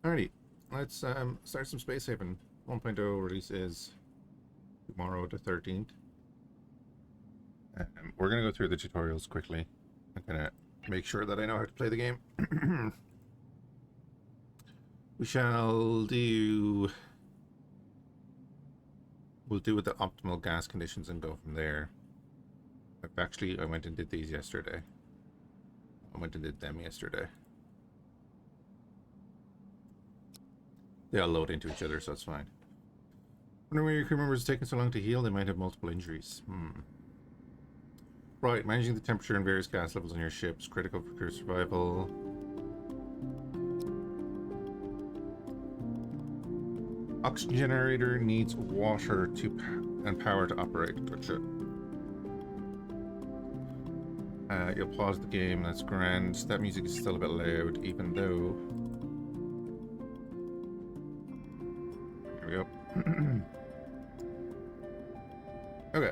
Alrighty, let's start some Space Haven. 1.0 release is tomorrow, the 13th. We're going to go through the tutorials quickly. I'm going to make sure that I know how to play the game. We shall do... We'll do with the optimal gas conditions and go from there. I went and did these yesterday. I went and did them yesterday. They all load into each other, so it's fine. Wondering why your crew members are taking so long to heal? They might have multiple injuries. Right, managing the temperature and various gas levels on your ships. Critical for crew survival. Oxygen generator needs water and power to operate. Gotcha. You'll pause the game, that's grand. That music is still a bit loud, even though... Here we go. Okay.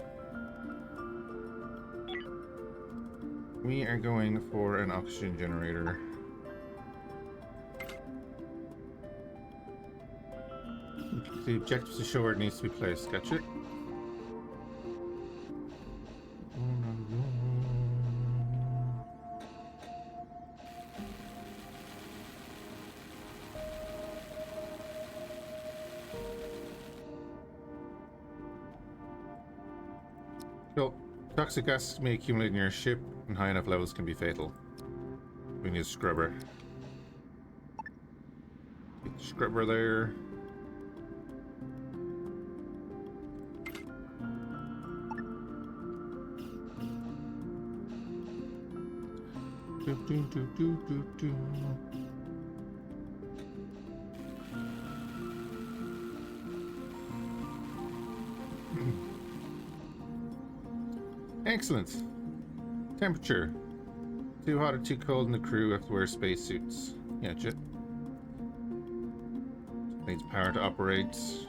We are going for an oxygen generator. The objective to show where it needs to be placed. Sketch it. So, toxic gas may accumulate in your ship, and high enough levels can be fatal. We need a scrubber. Get the scrubber there. Excellent. Temperature. Too hot or too cold, and the crew have to wear spacesuits. Gotcha. Needs power to operate. So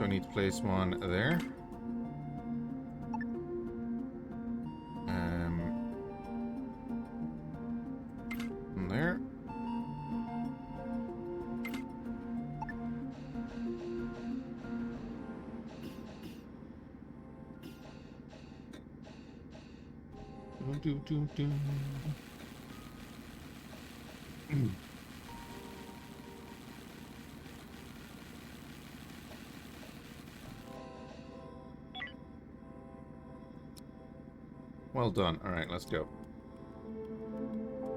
I need to place one there. One there. Well done. All right, let's go.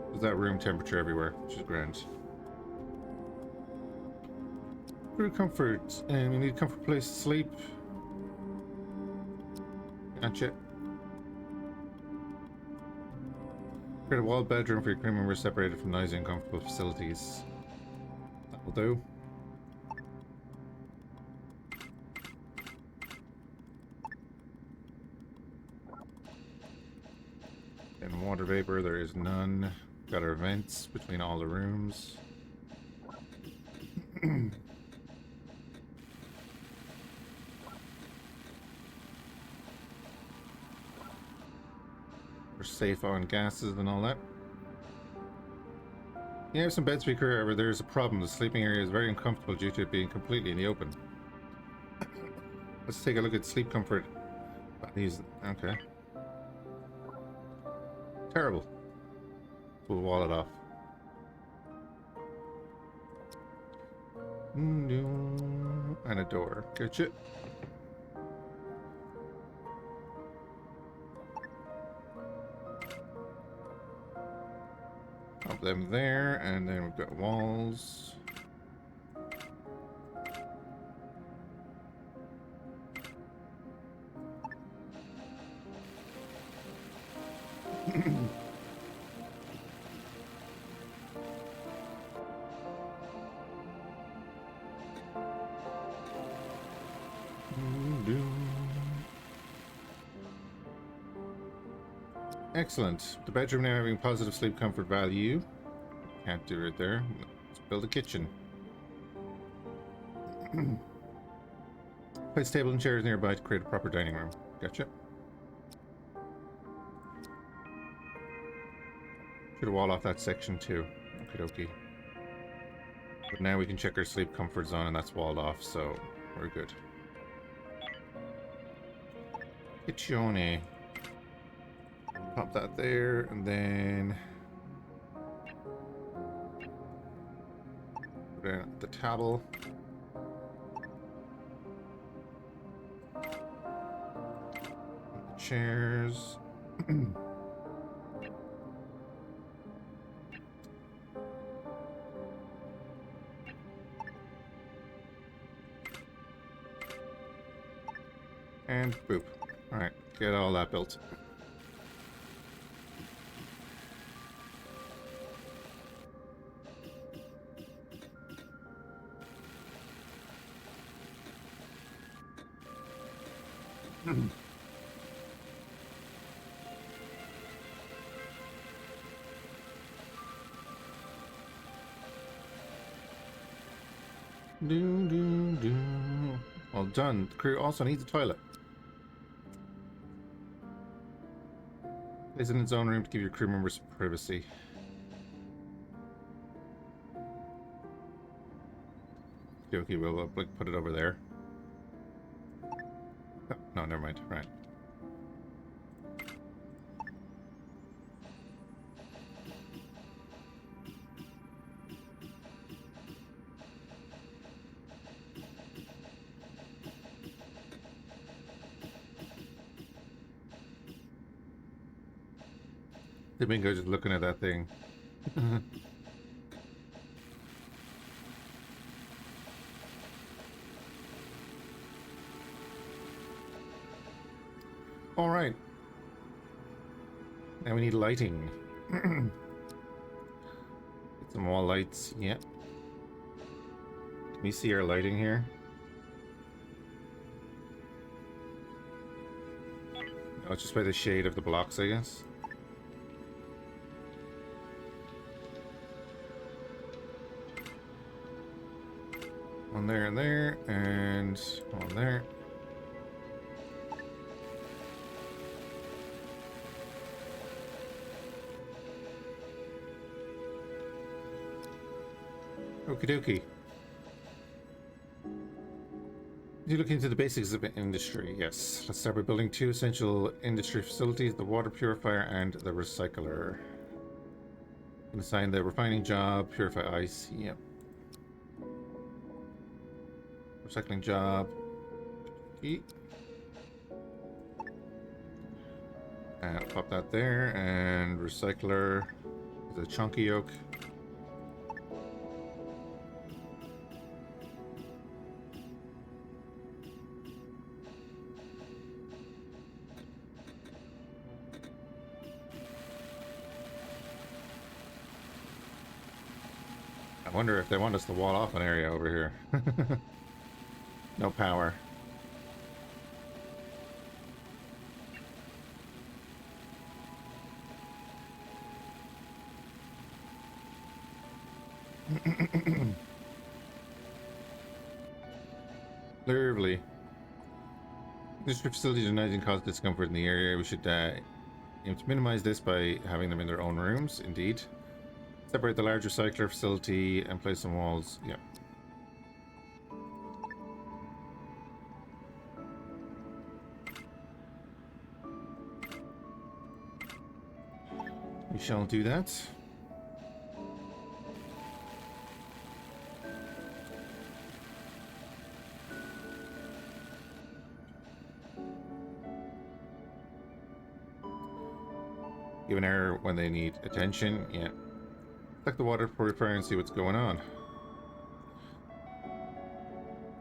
There's that room temperature everywhere, which is grand. Crew comfort, and we need a comfort place to sleep. Gotcha. Create a walled bedroom for your crew members separated from noisy and comfortable facilities. That will do. And water vapor, there is none. Got our vents between all the rooms. We're safe on gases and all that. You have some bed speaker, however, there's a problem. The sleeping area is very uncomfortable due to it being completely in the open. Let's take a look at sleep comfort. These, okay. Terrible. We'll wall it off. And a door. Gotcha. Pop them there, and then we've got walls. Excellent. The bedroom now having positive sleep comfort value. Can't do it there. Let's build a kitchen. Place table and chairs nearby to create a proper dining room. Gotcha. Could wall off that section too. Okie dokie. But now we can check our sleep comfort zone, and that's walled off, so we're good. Kitchone. Pop that there, and then put in the table. Chairs. And boop. Alright, get all that built. Well done. The crew also needs a toilet. Place it in its own room to give your crew members privacy. Okay, we'll put it over there. Oh, no, never mind. Right. The bingo just looking at that thing. All right. Now we need lighting. Get some wall lights. Yeah. Can we see our lighting here? No, it's just by the shade of the blocks, I guess. One there and there, and one there. Okie dokie. You look into the basics of industry, yes. Let's start by building 2 essential industry facilities, the water purifier and the recycler. And assign the refining job, purify ice, yep. Recycling job. And pop that there, and recycler, the chunky oak. I wonder if they want us to wall off an area over here. No power. Lovely. Industry facilities are nice and cause discomfort in the area. We should aim to minimize this by having them in their own rooms, indeed. Separate the large recycler facility and place some walls. Yeah. We shall do that. Give an error when they need attention. Yeah. Check the water purifier and see what's going on.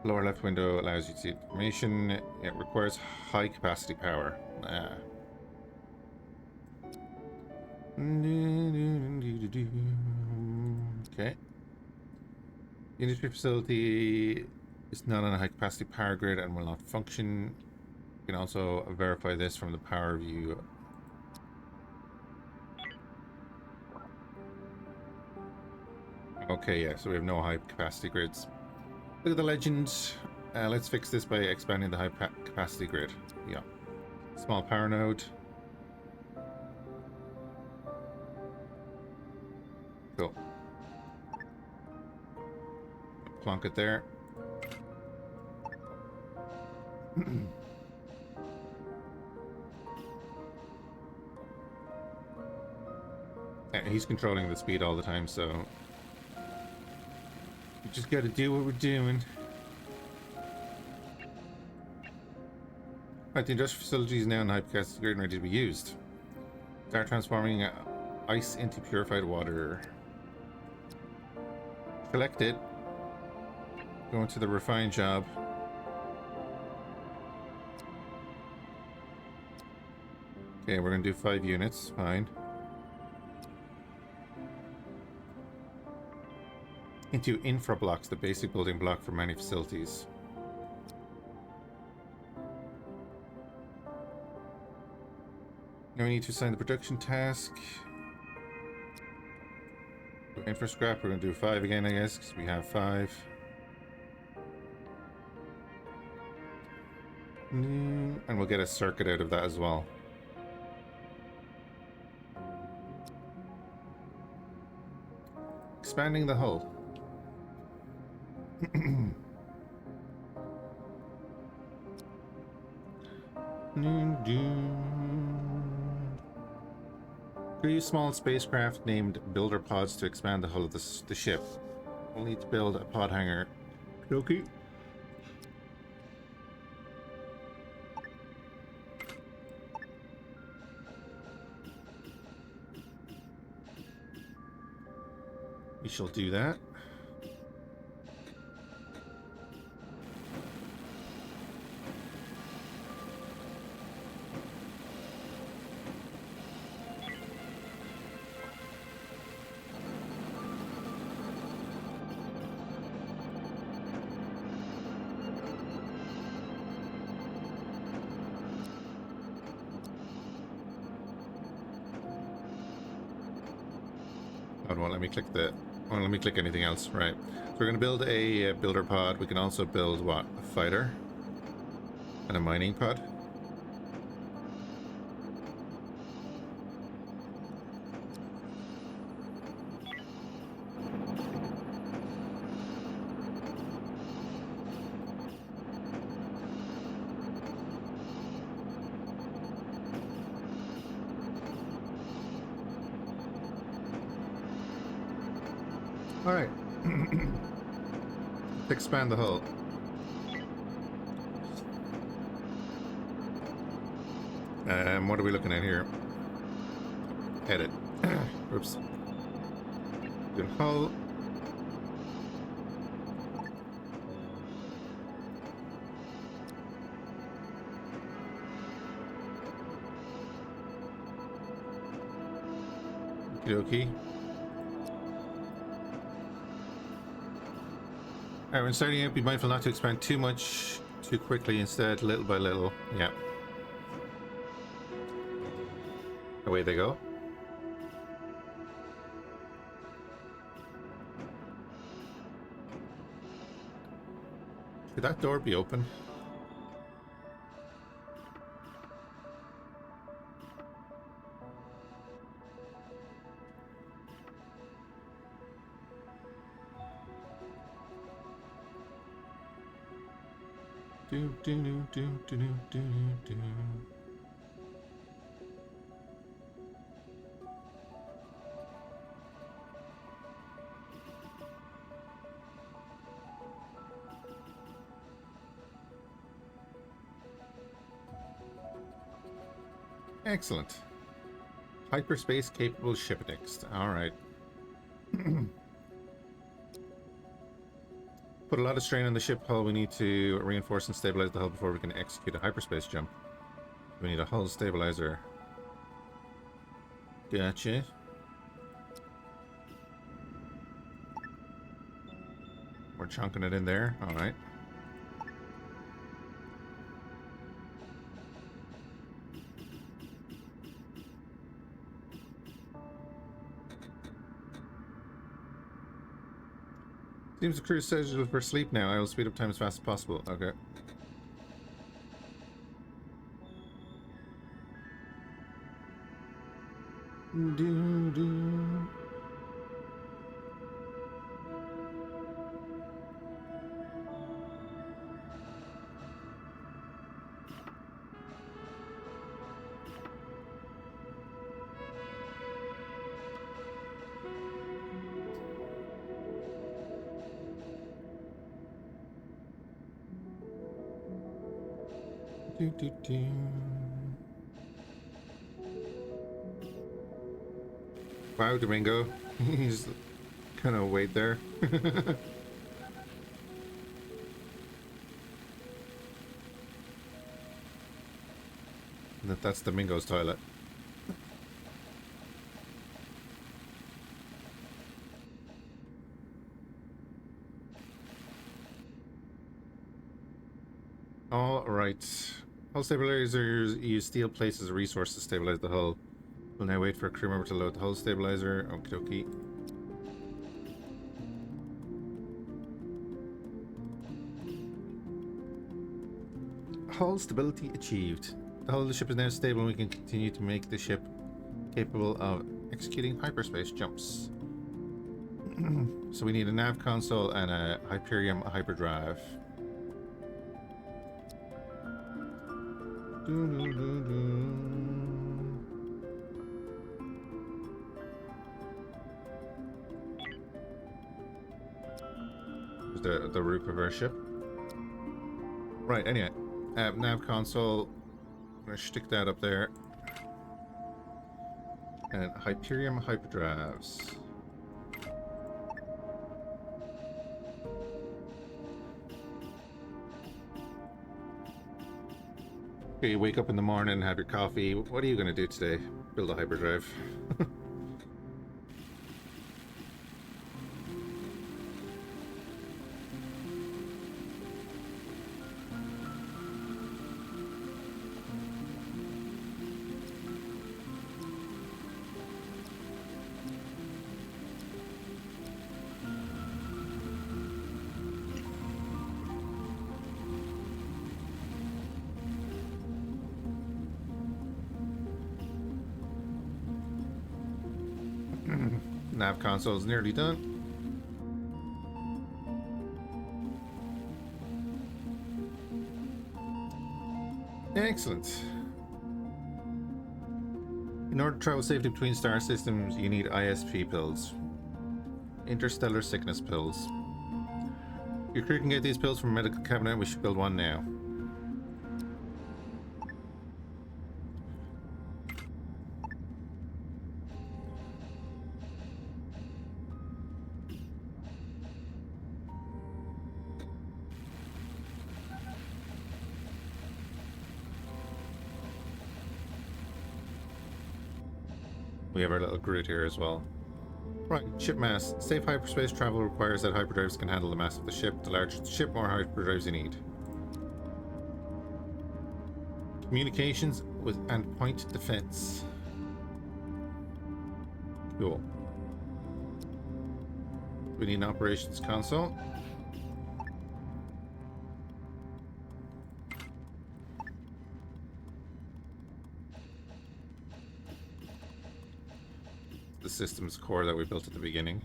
Lower left window allows you to see information. It requires high capacity power. Okay. The industry facility is not on a high capacity power grid and will not function. You can also verify this from the power view. Okay, yeah, so we have no high capacity grids. Look at the legend. Let's fix this by expanding the high capacity grid. Yeah. Small power node. Cool. Plonk it there. He's controlling the speed all the time, so we just gotta do what we're doing. Right, the industrial facility is now in hypercast and ready to be used. Start transforming ice into purified water. Collect it. Go into the refine job. Okay, we're gonna do 5 units. Fine. Into infra blocks, the basic building block for many facilities. Now we need to assign the production task. Infra scrap, we're going to do 5 again, I guess, because we have 5. And we'll get a circuit out of that as well. Expanding the hull. Create small spacecraft named builder pods to expand the hull of the ship. We'll need to build a pod hangar. Okay. We shall do that. Oh, it won't let me click the... Won't let me click anything else. Right. So we're going to build a builder pod. We can also build, what? A fighter? And a mining pod? Alright. Expand the hull. What are we looking at here? Edit. Oops. Good hull. Okie dokie. Alright, when starting out, be mindful not to expand too much too quickly, instead, little by little. Yeah. Away they go. Could that door be open? Do do do do do do do. Excellent. Hyperspace capable ship next. Alright. Put a lot of strain on the ship hull. We need to reinforce and stabilize the hull before we can execute a hyperspace jump. We need a hull stabilizer. Gotcha. We're chunking it in there. Alright. Seems the crew is scheduled for sleep now. I will speed up time as fast as possible. Okay. Do, do, do. Wow, Domingo. He's kind of wait there. That's Domingo's toilet. All right. Hull stabilizers use steel plates as a resource to stabilize the hull. We'll now wait for a crew member to load the hull stabilizer. Okie dokie. Hull stability achieved. The hull of the ship is now stable and we can continue to make the ship capable of executing hyperspace jumps. So we need a nav console and a Hyperion hyperdrive. There's the roof of our ship. Right, anyway. Nav console. I'm going to stick that up there. And Hyperion hyperdrives. Okay, you wake up in the morning, have your coffee. What are you going to do today? Build a hyperdrive. Nav console is nearly done. Excellent. In order to travel safely between star systems, you need ISP pills. Interstellar sickness pills. Your crew can get these pills from a medical cabinet. We should build one now. We have our little grid here as well. Right, ship mass. Safe hyperspace travel requires that hyperdrives can handle the mass of the ship. The larger the ship, more hyperdrives you need. Communications with and point defense. Cool. We need an operations console. The systems core that we built at the beginning.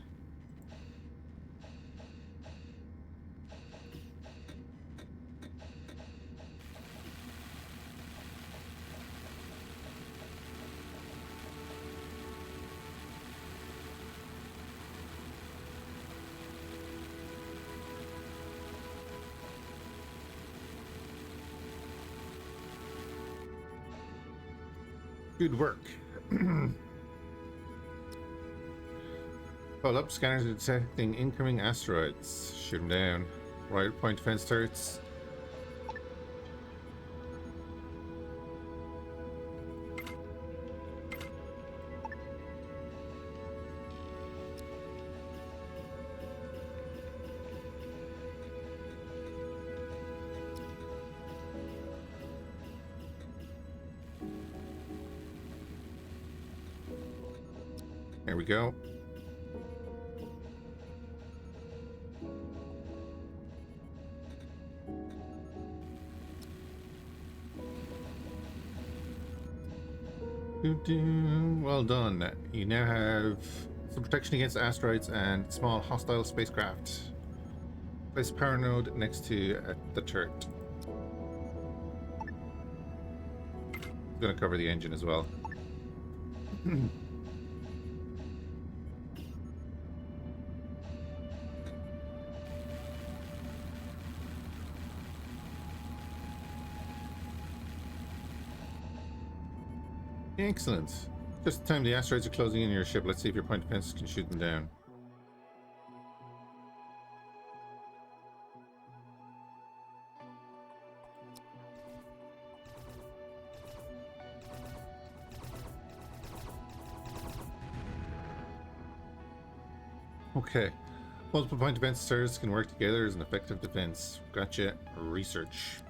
Good work. Hold up, scanners are detecting incoming asteroids. Shoot them down. Right, point defense turrets. There we go. Well done. You now have some protection against asteroids and small hostile spacecraft. Place a power node next to the turret. It's going to cover the engine as well. Excellent. Just the time the asteroids are closing in your ship. Let's see if your point defense can shoot them down. Okay. Multiple point defense stars can work together as an effective defense. Gotcha. Research.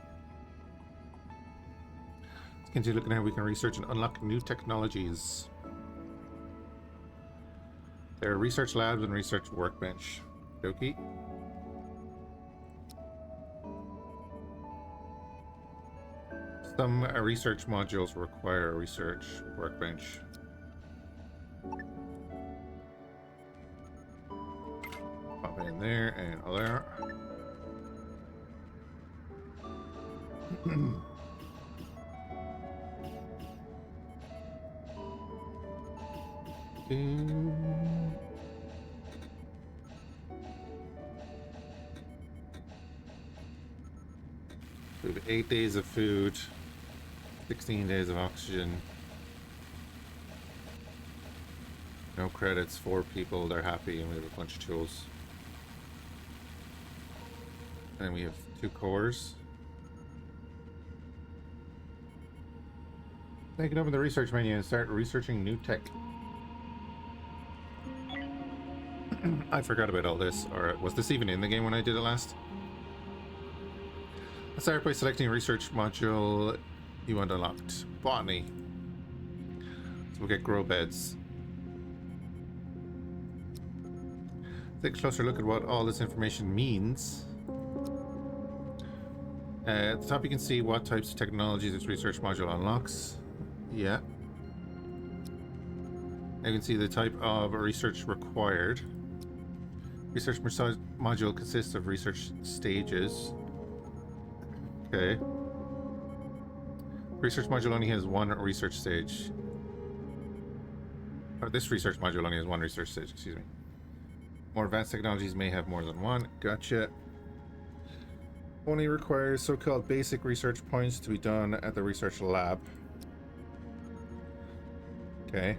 Let's continue looking at how we can research and unlock new technologies. There are research labs and research workbench. Dokie. Some research modules require a research workbench. Pop it in there and all there. We have 8 days of food, 16 days of oxygen. No credits, 4 people, they're happy, and we have a bunch of tools. And we have 2 cores. Now you can open the research menu and start researching new tech. I forgot about all this, or was this even in the game when I did it last? Let's start by selecting a research module you want unlocked. Botany. So we'll get grow beds. Take a closer look at what all this information means. At the top you can see what types of technology this research module unlocks. Yeah. You can see the type of research required. Research module consists of research stages. Okay. Research module only has 1 research stage. Or this research module only has 1 research stage, excuse me. More advanced technologies may have more than 1. Gotcha. Only requires so-called basic research points to be done at the research lab. Okay.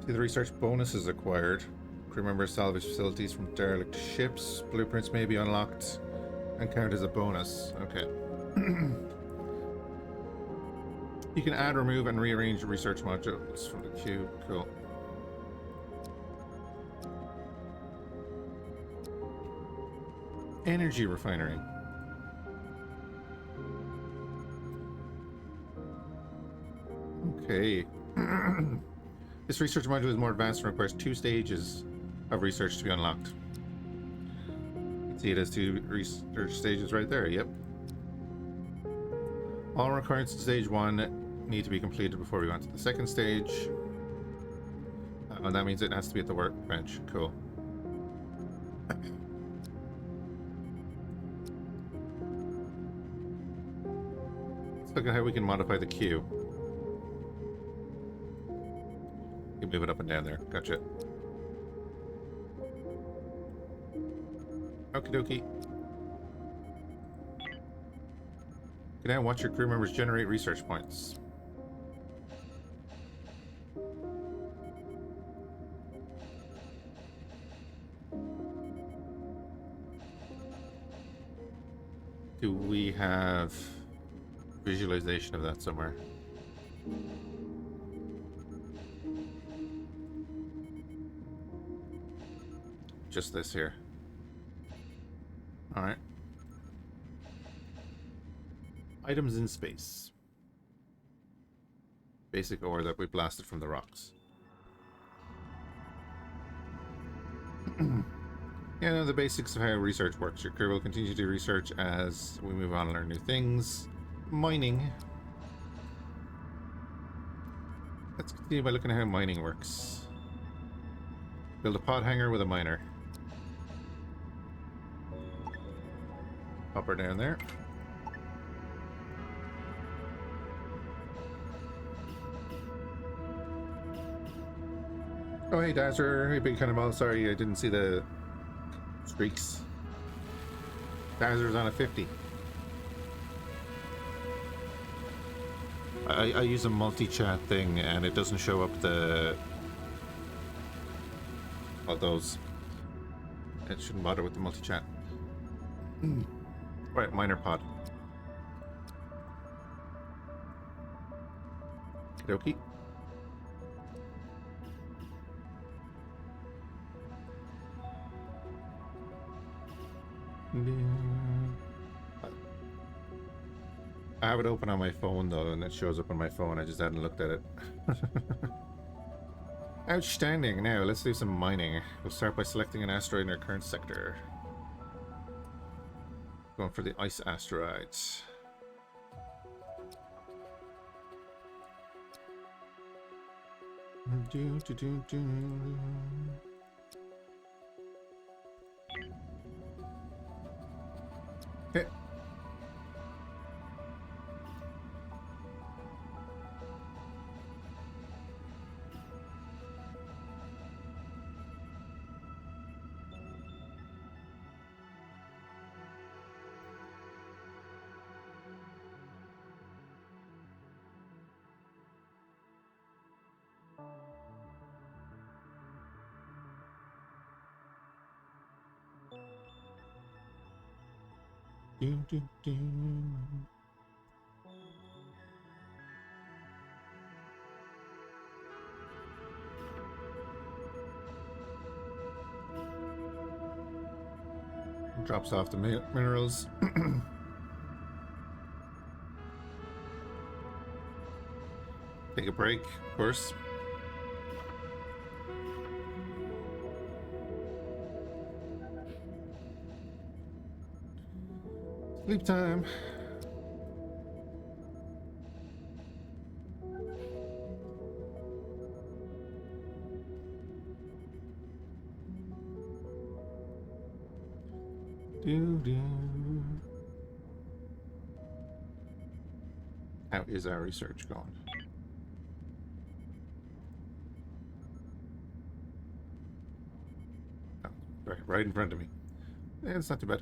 See the research bonuses acquired. Crew members salvage facilities from derelict ships. Blueprints may be unlocked and count as a bonus. Okay. You can add, remove, and rearrange research modules from the queue. Cool. Energy refinery. Okay. This research module is more advanced and requires 2 stages of research to be unlocked. You can see it has 2 research stages right there. Yep. All requirements in stage 1 need to be completed before we go on to the second stage. And that means it has to be at the workbench. Cool. Let's look at how we can modify the queue. You can move it up and down there. Gotcha. Okie dokie. You can now watch your crew members generate research points. Do we have visualization of that somewhere? Just this here. All right. Items in space. Basic ore that we blasted from the rocks. Yeah, no, the basics of how research works. Your crew will continue to do research as we move on and learn new things. Mining. Let's continue by looking at how mining works. Build a pod hanger with a miner. Pop her down there. Oh, hey, Dazzler. Hey, Big Cannonball. Sorry, I didn't see the streaks. Dazzler's on a 50. I use a multi-chat thing and it doesn't show up the... all those. It shouldn't bother with the multi-chat. Right, minor pod. Okie I have it open on my phone though, and it shows up on my phone. I just hadn't looked at it. Outstanding. Now let's do some mining. We'll start by selecting an asteroid in our current sector. Going for the ice asteroids. Okay. Drops off the minerals. Take a break, of course. Sleep time. How is our research going? Oh, right in front of me. Yeah, it's not too bad.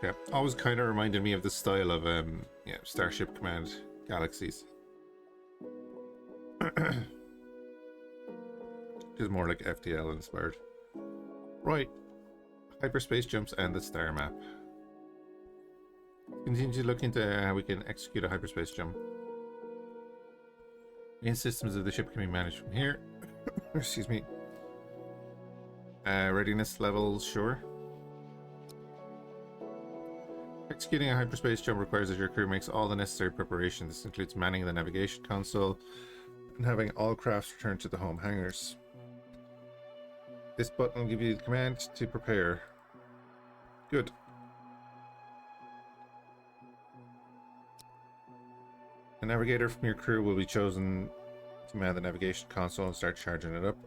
Yeah, always kind of reminded me of the style of yeah, Starship Command Galaxies. Just more like FTL inspired. Right, hyperspace jumps and the star map. Continue to look into how we can execute a hyperspace jump. Main systems of the ship can be managed from here. Excuse me. Readiness levels, sure. Executing a hyperspace jump requires that your crew makes all the necessary preparations. This includes manning the navigation console and having all crafts returned to the home hangars. This button will give you the command to prepare. Good. A navigator from your crew will be chosen to man the navigation console and start charging it up.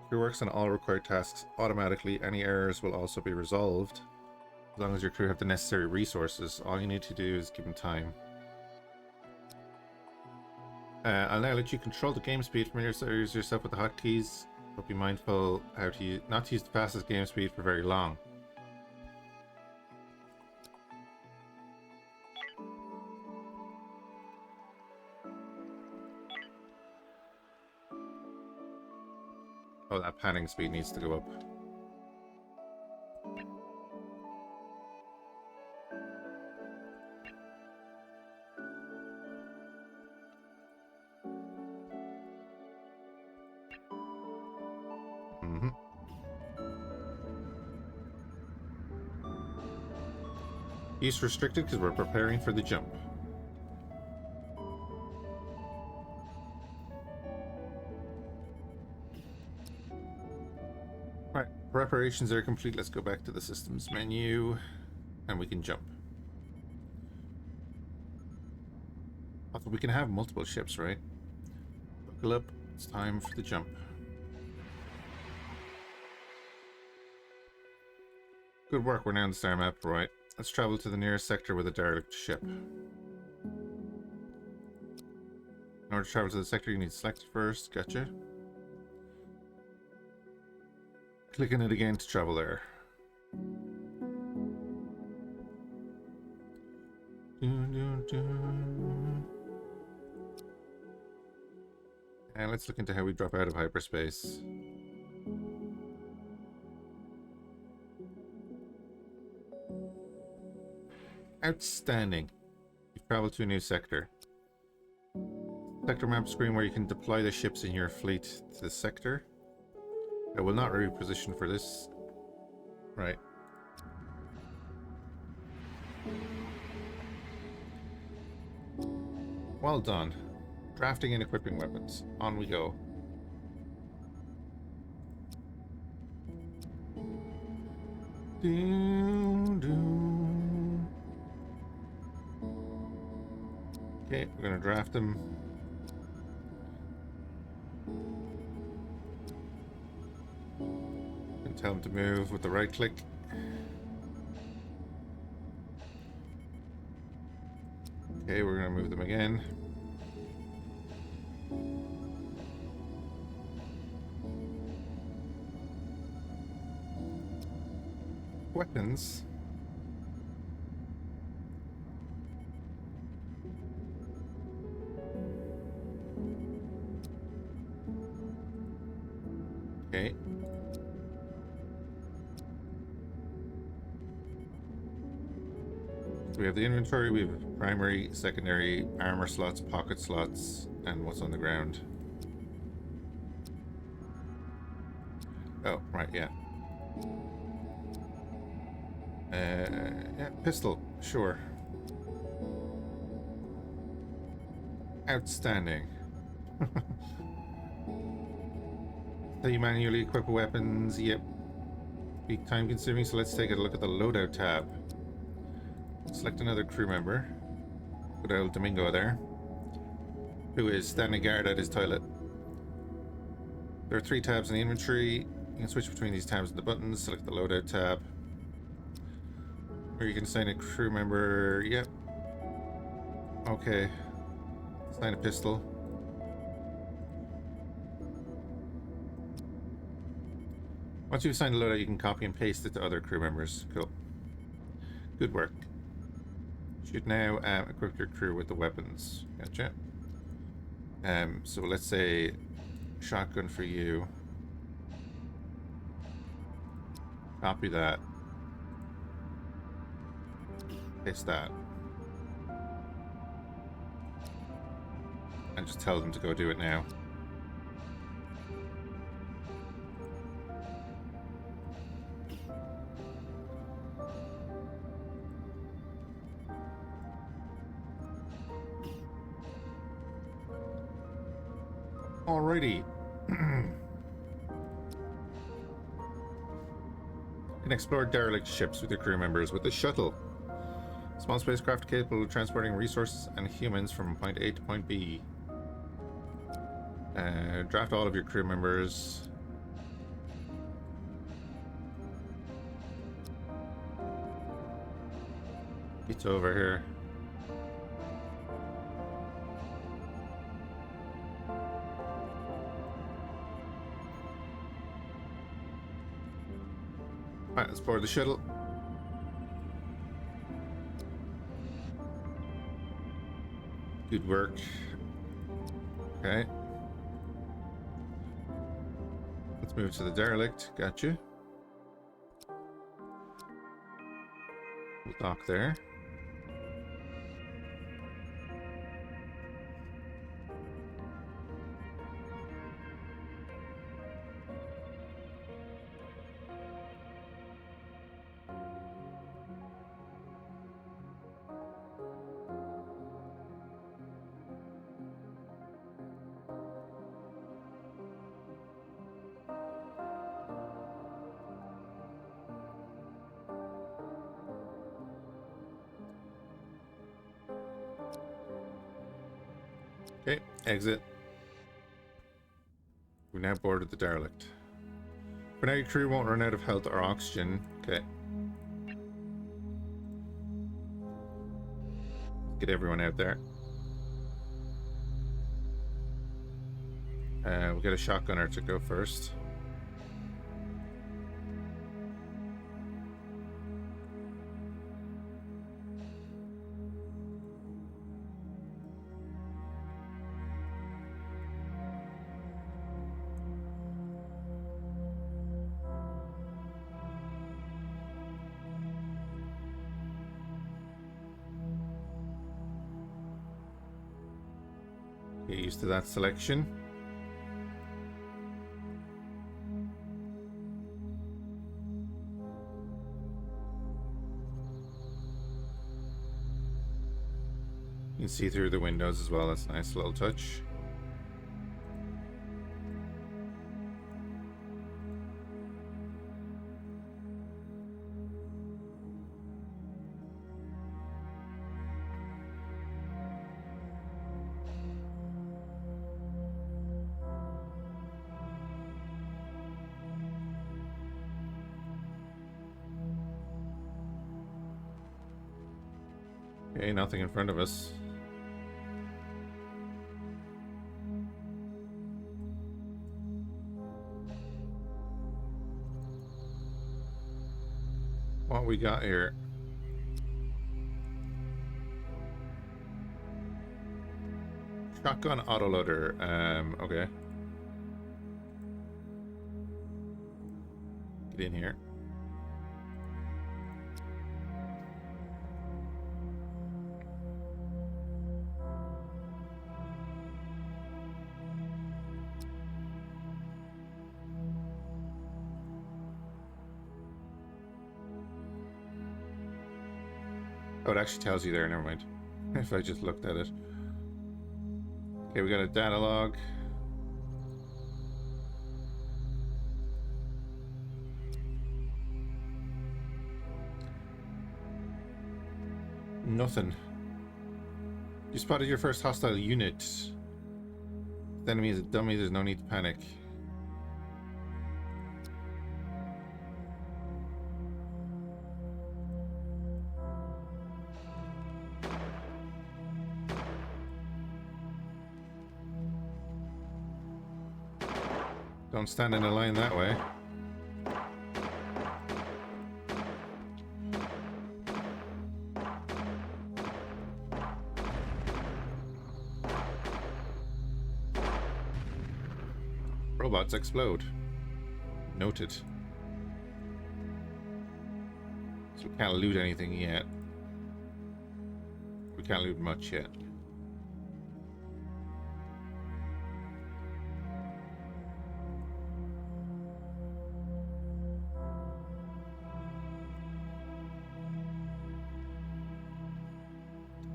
Crew works on all required tasks automatically. Any errors will also be resolved. As long as your crew have the necessary resources, all you need to do is give them time. I'll now let you control the game speed. Familiarize yourself with the hotkeys, but be mindful how to not to use the fastest game speed for very long. Oh, that panning speed needs to go up. Use restricted because we're preparing for the jump. Preparations are complete. Let's go back to the systems menu and we can jump. Also, we can have multiple ships, right? Buckle up. It's time for the jump. Good work. We're now on the star map, right? Let's travel to the nearest sector with a derelict ship. In order to travel to the sector, you need to select it first. Gotcha. Click on it again to travel there. And let's look into how we drop out of hyperspace. Outstanding. You've traveled to a new sector. Sector map screen where you can deploy the ships in your fleet to the sector. I will not reposition for this. Right. Well done. Drafting and equipping weapons. On we go. Okay, we're gonna draft them. And tell them to move with the right click. Okay, we're gonna move them again. Weapons. Okay. So we have the inventory, we have primary, secondary, armor slots, pocket slots, and what's on the ground. Oh, right, yeah. Yeah, pistol, sure. Outstanding. So you manually equip weapons, yep. Be time consuming, so let's take a look at the loadout tab. Select another crew member. Good old Domingo there, who is standing guard at his toilet. There are 3 tabs in the inventory. You can switch between these tabs with the buttons. Select the loadout tab. Or you can assign a crew member. Yep. Okay. Assign a pistol. Once you've assigned a loadout, you can copy and paste it to other crew members. Cool. Good work. You should now equip your crew with the weapons. Gotcha. So let's say shotgun for you. Copy that. Paste that. And just tell them to go do it now. Alrighty. You can explore derelict ships with your crew members with the shuttle. Small spacecraft capable of transporting resources and humans from point A to point B. Draft all of your crew members. It's over here. Alright, let's board the shuttle. Good work. Okay. Let's move to the derelict. Gotcha. We'll dock there. Exit. We now boarded the derelict. For now, your crew won't run out of health or oxygen. Okay. Get everyone out there. We'll get a shotgunner to go first. Get used to that selection. You can see through the windows as well. That's a nice little touch. Okay, nothing in front of us. What we got here? Shotgun autoloader. Okay. Get in here. Oh, it actually tells you there, never mind. If I just looked at it. Okay, we got a data log. Nothing. You spotted your first hostile unit. The enemy is a dummy, there's no need to panic. Don't stand in a line that way. Robots explode. Noted. So we can't loot anything yet. We can't loot much yet.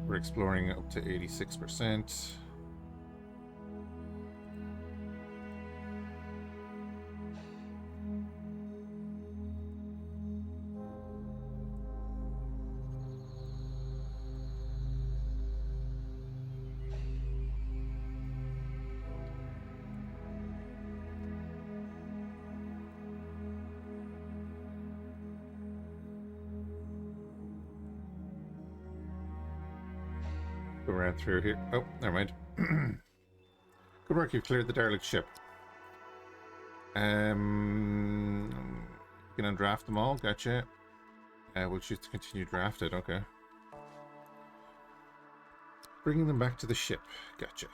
We're exploring up to 86%. Go around through here. Oh, never mind. Good work, you've cleared the derelict ship. You can undraft them all, gotcha. We'll choose to continue drafted, okay. Bringing them back to the ship, gotcha.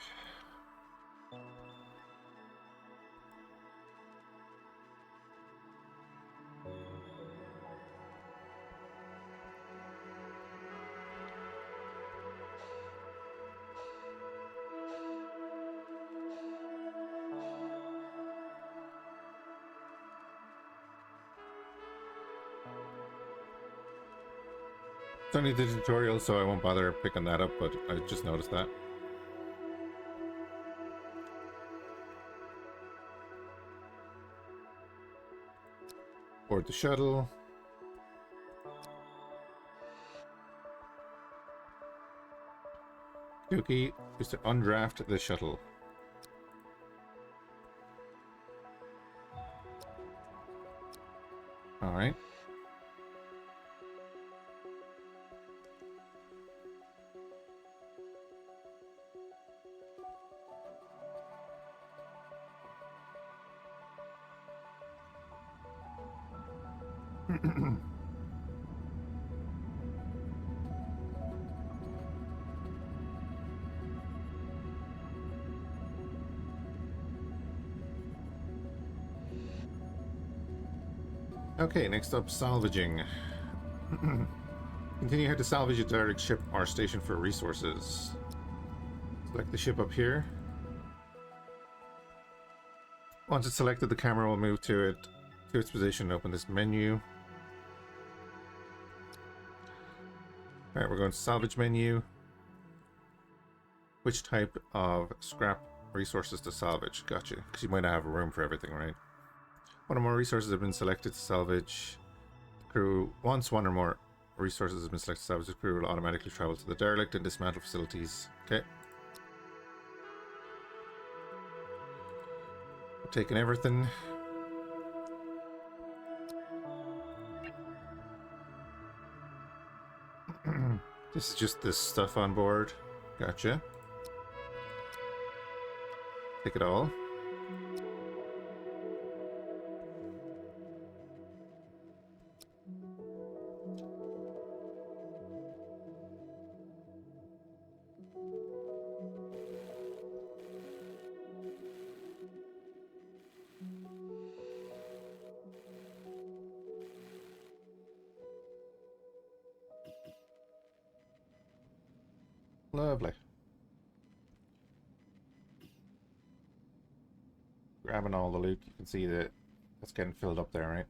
It's only the tutorial, so I won't bother picking that up, but I just noticed that. Board the shuttle. okie, is to undraft the shuttle. Alright. Okay, next up, salvaging. Continue ahead to salvage a direct ship or station for resources. Select the ship up here. Once it's selected, the camera will move to its position and open this menu. Alright, we're going to salvage menu. Which type of scrap resources to salvage? Gotcha. Because you might not have room for everything, right? One or more resources have been selected to salvage. The crew, once one or more resources have been selected to salvage, the crew will automatically travel to the derelict and dismantle facilities. Okay. We're taking everything. This is just this stuff on board. Gotcha. Take it all. Lovely. Grabbing all the loot, you can see that that's getting filled up there, right?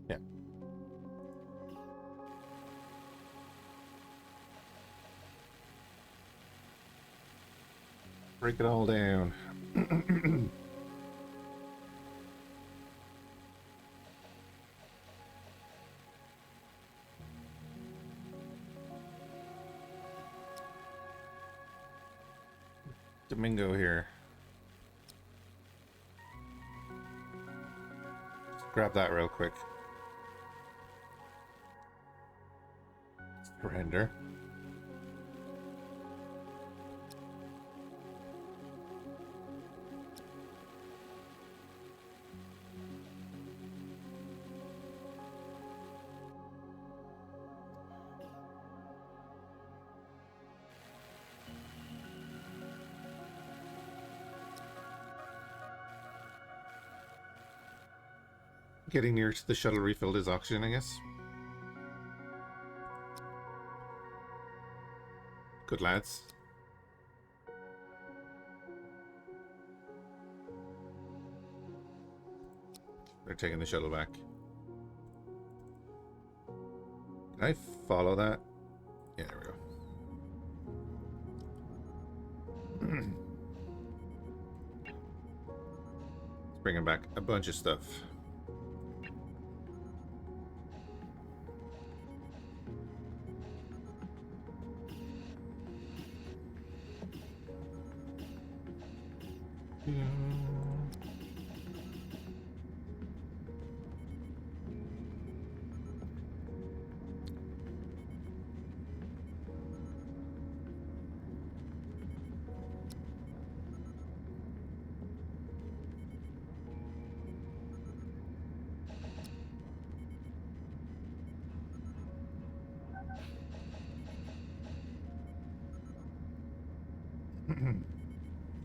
Yeah. Break it all down. Domingo here. Just grab that real quick. Surrender. Getting near to the shuttle refilled his oxygen, I guess. Good lads. They're taking the shuttle back. Can I follow that? Yeah, there we go. Let's bring him back a bunch of stuff.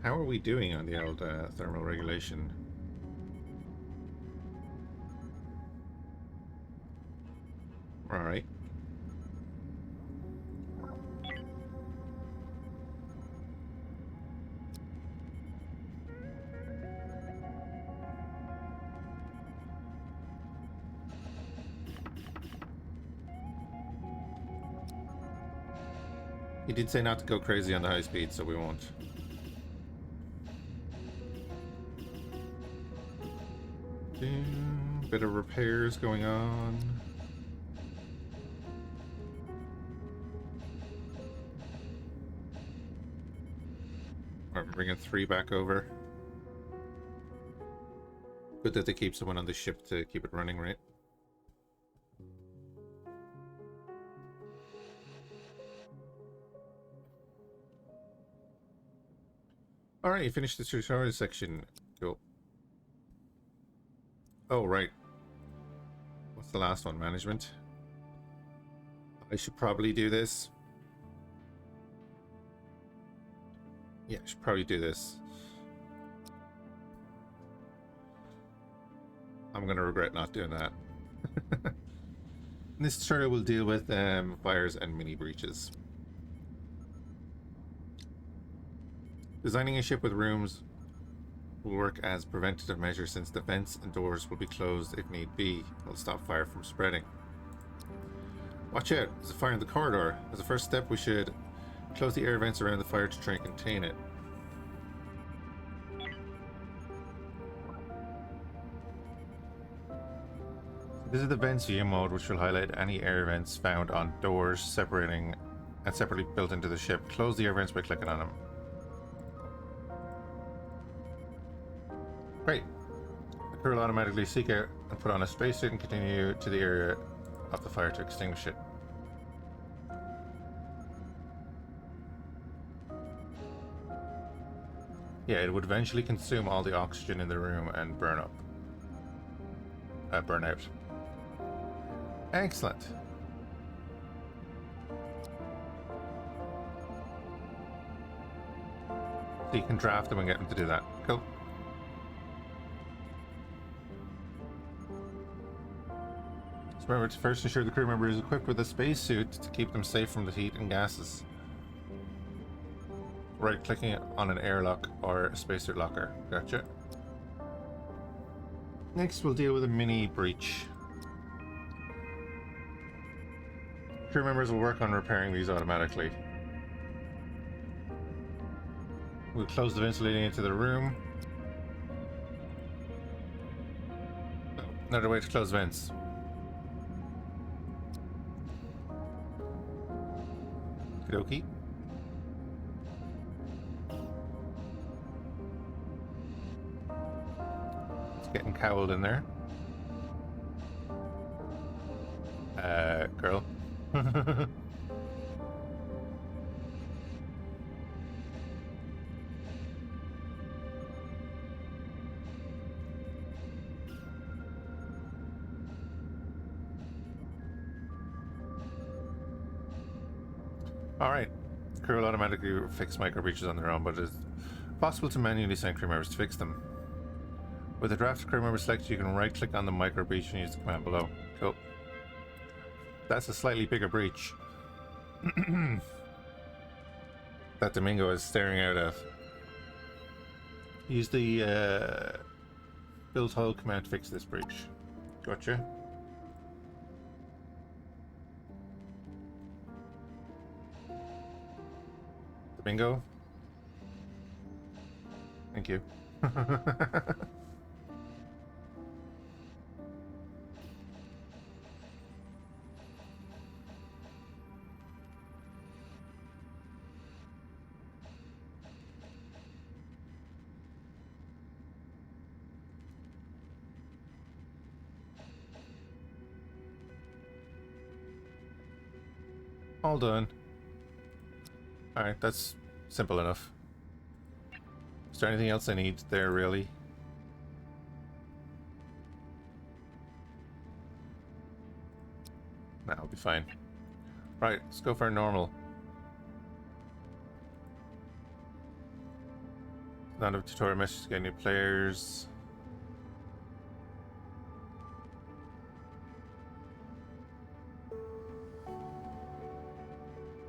How are we doing on the old thermal regulation? Alright. He did say not to go crazy on the high speed, so we won't. Bit of repairs going on. bringing 3 back over. Good that they keep someone on the ship to keep it running, right? Alright, you finished the tutorial section. Cool. Oh, right. What's the last one? Management. I should probably do this. Yeah, I should probably do this. I'm going to regret not doing that. This tutorial will deal with fires and mini breaches. Designing a ship with rooms will work as preventative measure since the vents and doors will be closed if need be. It'll stop fire from spreading. Watch out, there's a fire in the corridor. As a first step, we should close the air vents around the fire to try and contain it. This is the vents view mode, which will highlight any air vents found on doors separating and separately built into the ship. Close the air vents by clicking on them. Great. The crew will automatically seek out and put on a spacesuit and continue to the area of the fire to extinguish it. Yeah, it would eventually consume all the oxygen in the room and burn up. Burn out. Excellent. So you can draft them and get them to do that. Cool. So remember to first ensure the crew member is equipped with a spacesuit to keep them safe from the heat and gases. Right-clicking on an airlock or a spacesuit locker. Gotcha. Next, we'll deal with a mini breach. Crew members will work on repairing these automatically. We'll close the vents leading into the room. Oh, another way to close vents. Okie dokie. It's getting cowled in there. Girl. Alright. Crew will automatically fix micro breaches on their own, but it's possible to manually send crew members to fix them. With the draft crew member selected, you can right click on the micro breach and use the command below. Cool. That's a slightly bigger breach that Domingo is staring out at. Use the build hole command to fix this breach. Gotcha. Domingo. Thank you. All done. Alright, that's simple enough. Is there anything else I need there, really? That'll be fine. Right, let's go for a normal. Not a tutorial message to get new players.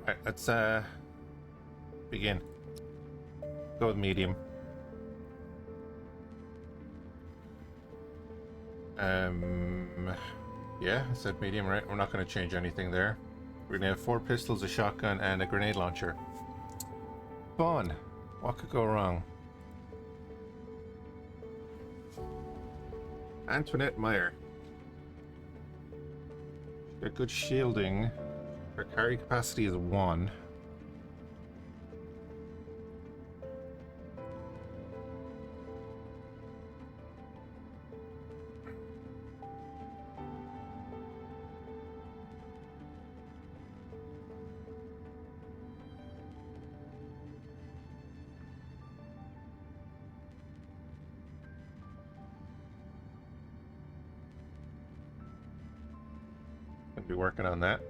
Alright, let's begin. Go with medium. Yeah, I said medium, right? We're not going to change anything there. We're going to have 4 pistols, a shotgun, and a grenade launcher. Fun! What could go wrong? Antoinette Meyer. Got good shielding. Her carry capacity is 1. I'll be working on that.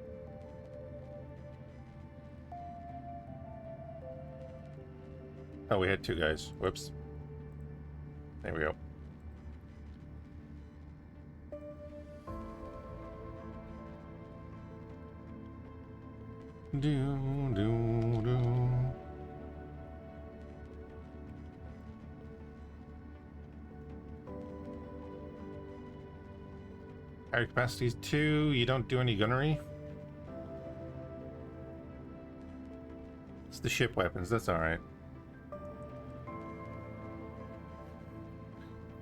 Oh, we had 2 guys. Whoops. There we go. Do. Carry capacity is 2. You don't do any gunnery. It's the ship weapons. That's all right.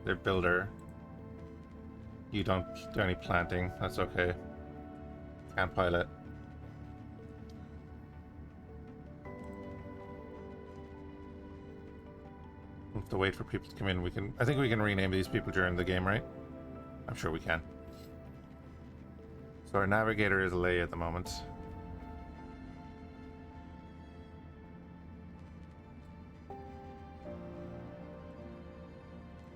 They're builder. You don't do any planting. That's okay. Can't pilot. We'll have to wait for people to come in. We can. I think we can rename these people during the game, right? I'm sure we can. So our navigator is Lay at the moment.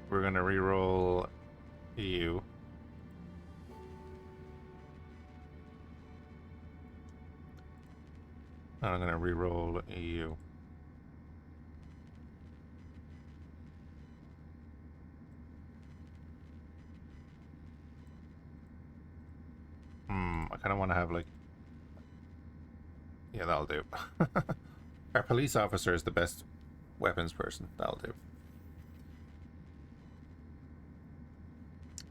We're gonna reroll EU. I'm gonna reroll EU. I kind of want to have like... Yeah, that'll do. Our police officer is the best weapons person. That'll do.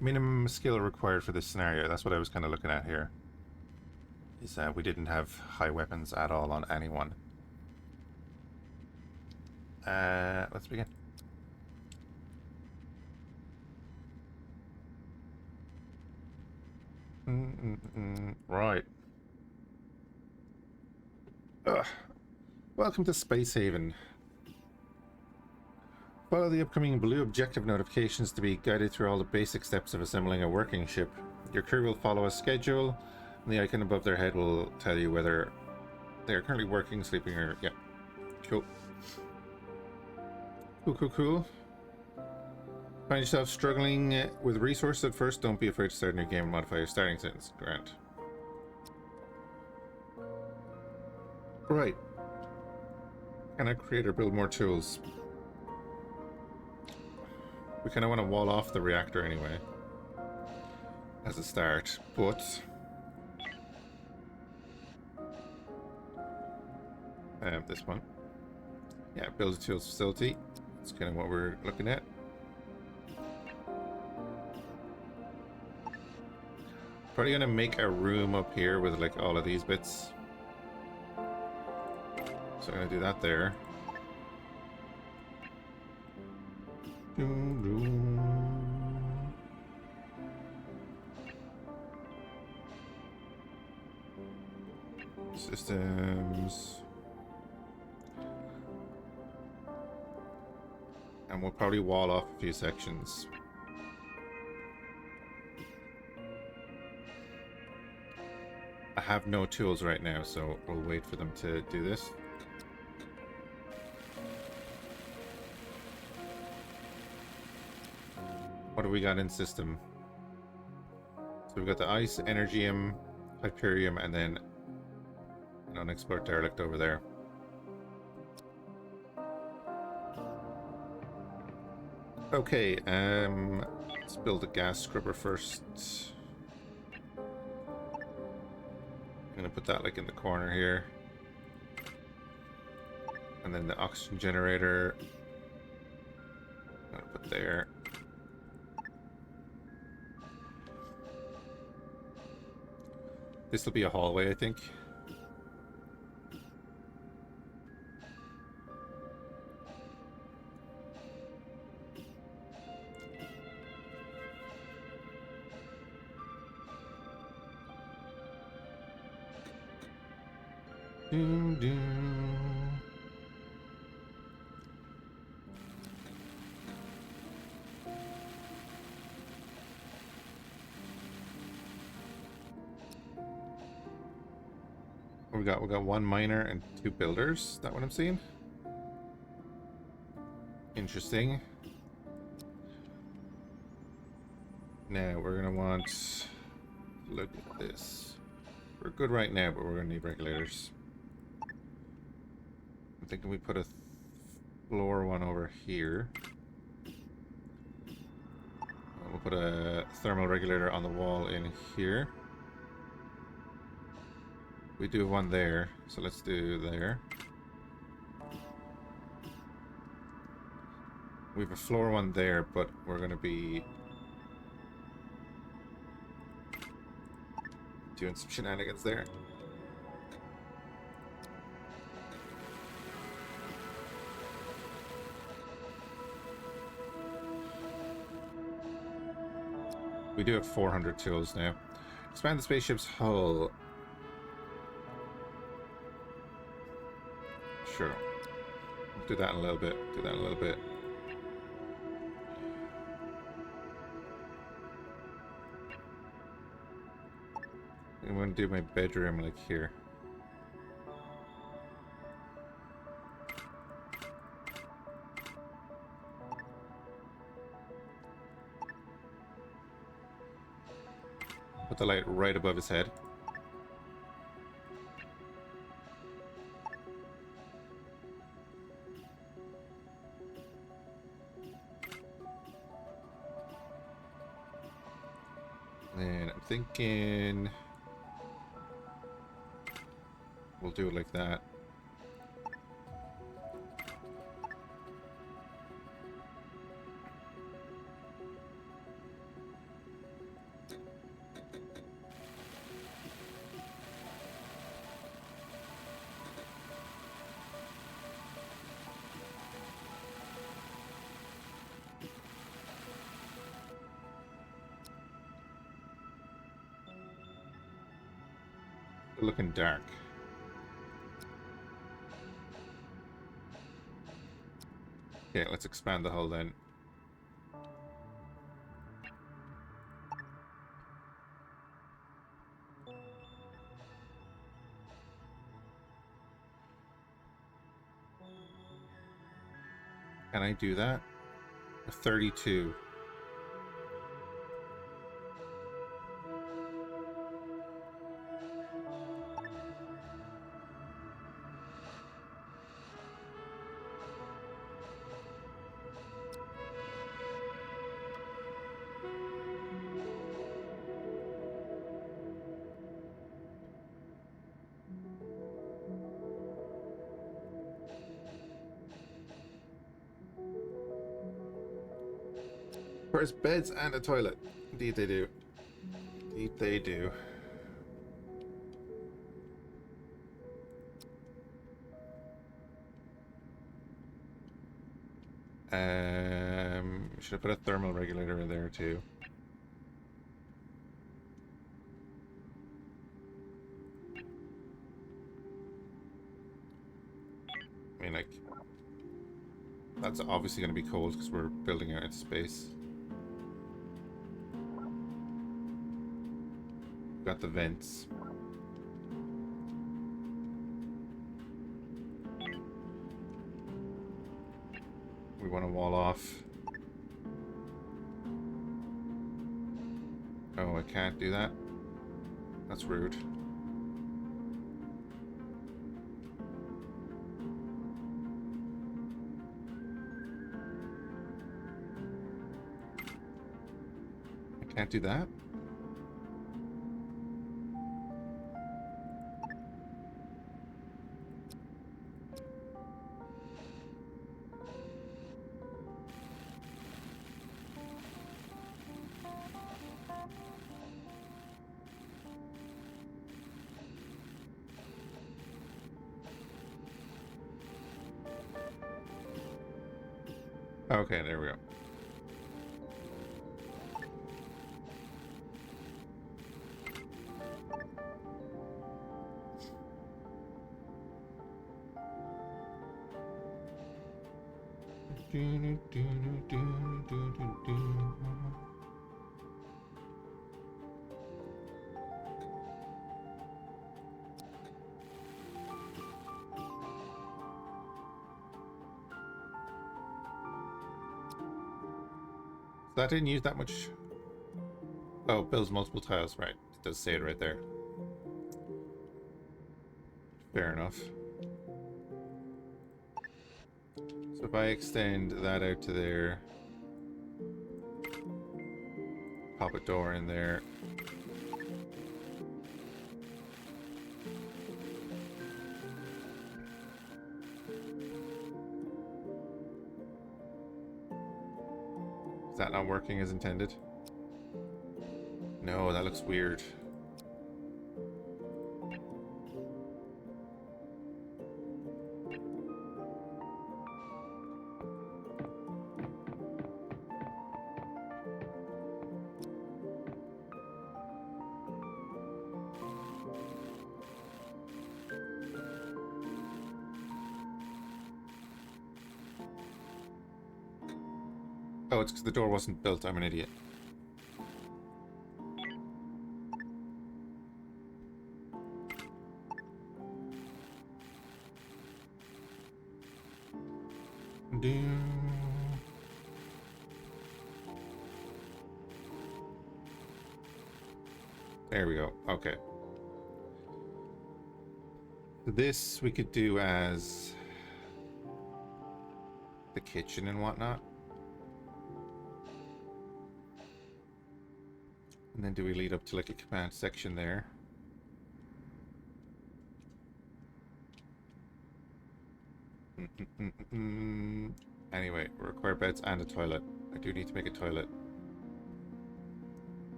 Minimum skill required for this scenario. That's what I was kind of looking at here. Is that we didn't have high weapons at all on anyone. Let's begin. Right. Ugh. Welcome to Space Haven. Follow the upcoming blue objective notifications to be guided through all the basic steps of assembling a working ship. Your crew will follow a schedule, and the icon above their head will tell you whether they are currently working, sleeping, or... Yeah. Cool. Cool. Find yourself struggling with resources at first? Don't be afraid to start a new game and modify your starting sentence. Grant. Right. Can I create or build more tools? We kind of want to wall off the reactor anyway. As a start, but... this one. Yeah, build a tools facility. That's kind of what we're looking at. Probably gonna make a room up here with like all of these bits. So I'm gonna do that there. Systems. And we'll probably wall off a few sections. I have no tools right now, so we'll wait for them to do this. What do we got in system? So we've got the ice, energium, hyperium, and then an unexplored derelict over there. Okay, let's build a gas scrubber first. I'm gonna put that like in the corner here. And then the oxygen generator I'm gonna put there. This will be a hallway, I think. We got one miner and 2 builders. Is that what I'm seeing? Interesting. Now we're gonna want to look at this. We're good right now, but we're going to need regulators. I'm thinking we put a floor one over here. We'll put a thermal regulator on the wall in here. We do one there, so let's do there. We have a floor one there, but we're going to be doing some shenanigans there. We do have 400 tools now. Expand the spaceship's hull. Sure. We'll do that in a little bit. Do that in a little bit. I'm going to do my bedroom like here. Put the light right above his head. And I'm thinking we'll do it like that. Looking dark. Okay, let's expand the hull then. Can I do that? 32. There's beds and a toilet. Indeed they do. Indeed they do. Should have put a thermal regulator in there too. I mean, like, that's obviously going to be cold because we're building out into space. Got the vents. We want to wall off. Oh, I can't do that. That's rude. I can't do that. Okay, there we go. That didn't use that much. Oh, builds multiple tiles, right? It does say it right there. Fair enough. So if I extend that out to there, pop a door in there. Is that not working as intended? No, that looks weird. Oh, it's because the door wasn't built. I'm an idiot. There we go. Okay. This we could do as the kitchen and whatnot. And then do we lead up to like a command section there? Anyway, we require beds and a toilet. I do need to make a toilet.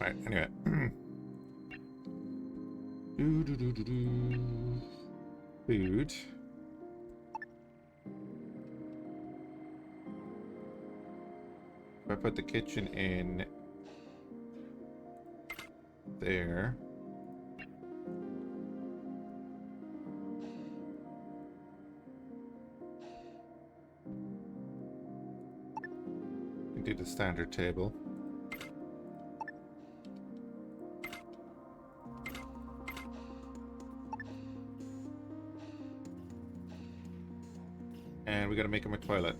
Right, anyway. Food. If I put the kitchen in there. We can do the standard table. And we gotta make him a toilet.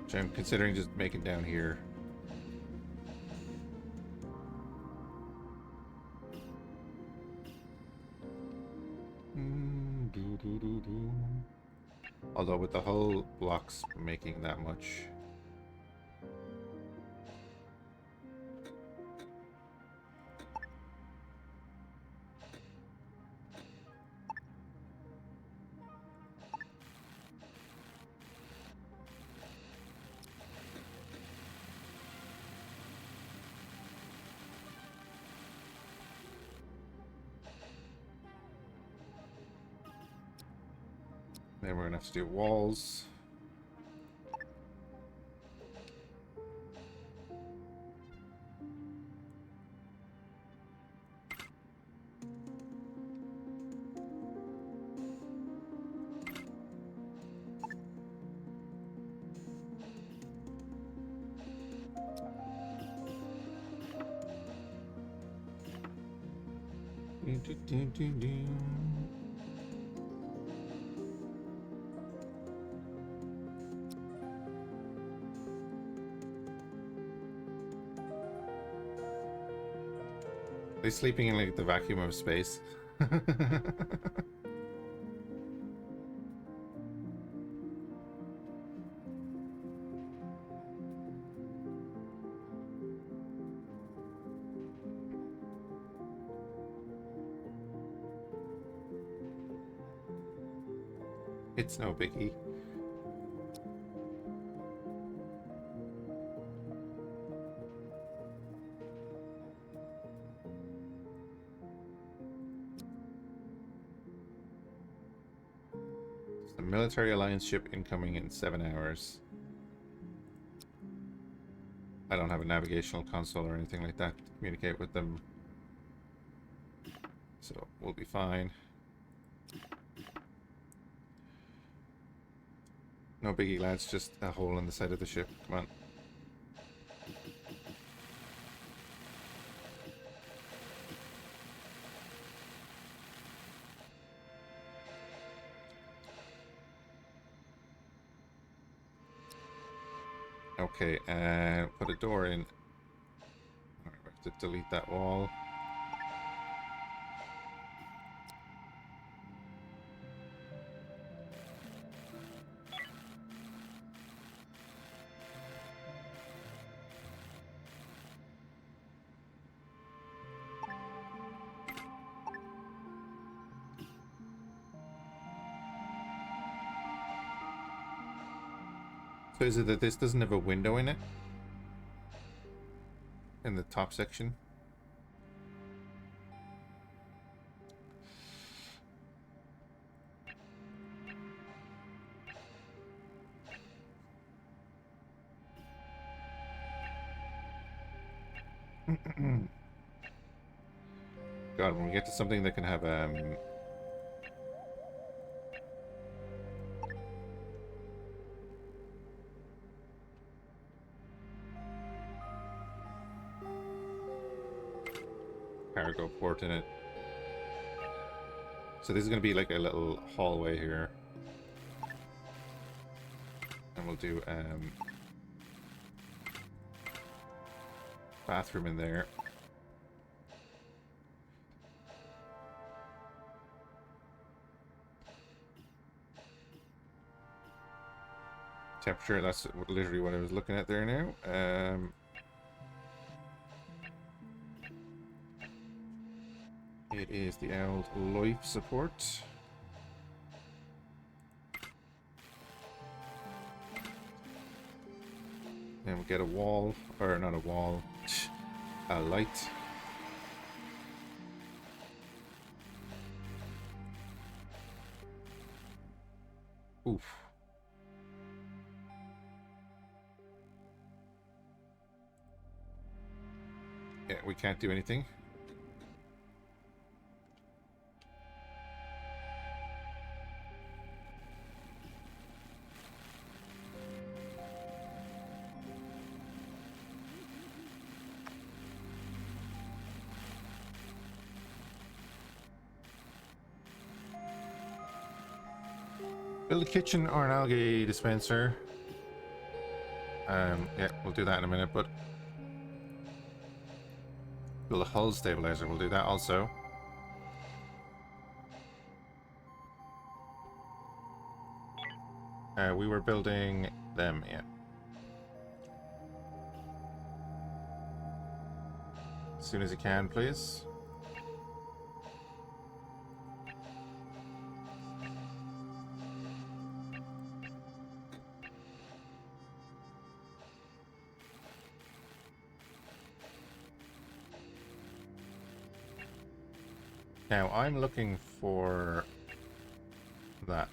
Which I'm considering just making down here. Although with the whole blocks making that much. Then we're gonna have to do walls. They're sleeping in like the vacuum of space. It's no biggie. The military alliance ship incoming in 7 hours. I don't have a navigational console or anything like that to communicate with them. So we'll be fine. No biggie, lads, just a hole in the side of the ship. Come on. Okay, and put a door in. Alright, we have to delete that wall. So is it that this doesn't have a window in it? In the top section? God, when we get to something that can have cargo port in it. So this is going to be like a little hallway here. And we'll do bathroom in there. Temperature, that's literally what I was looking at there now. It is the old life support. Then we get a wall, or not a wall, a light. Oof. Yeah, we can't do anything. Build a kitchen or an algae dispenser. Yeah, we'll do that in a minute, but build a hull stabilizer, we'll do that also. We were building them, yeah. As soon as you can, please. Now, I'm looking for that.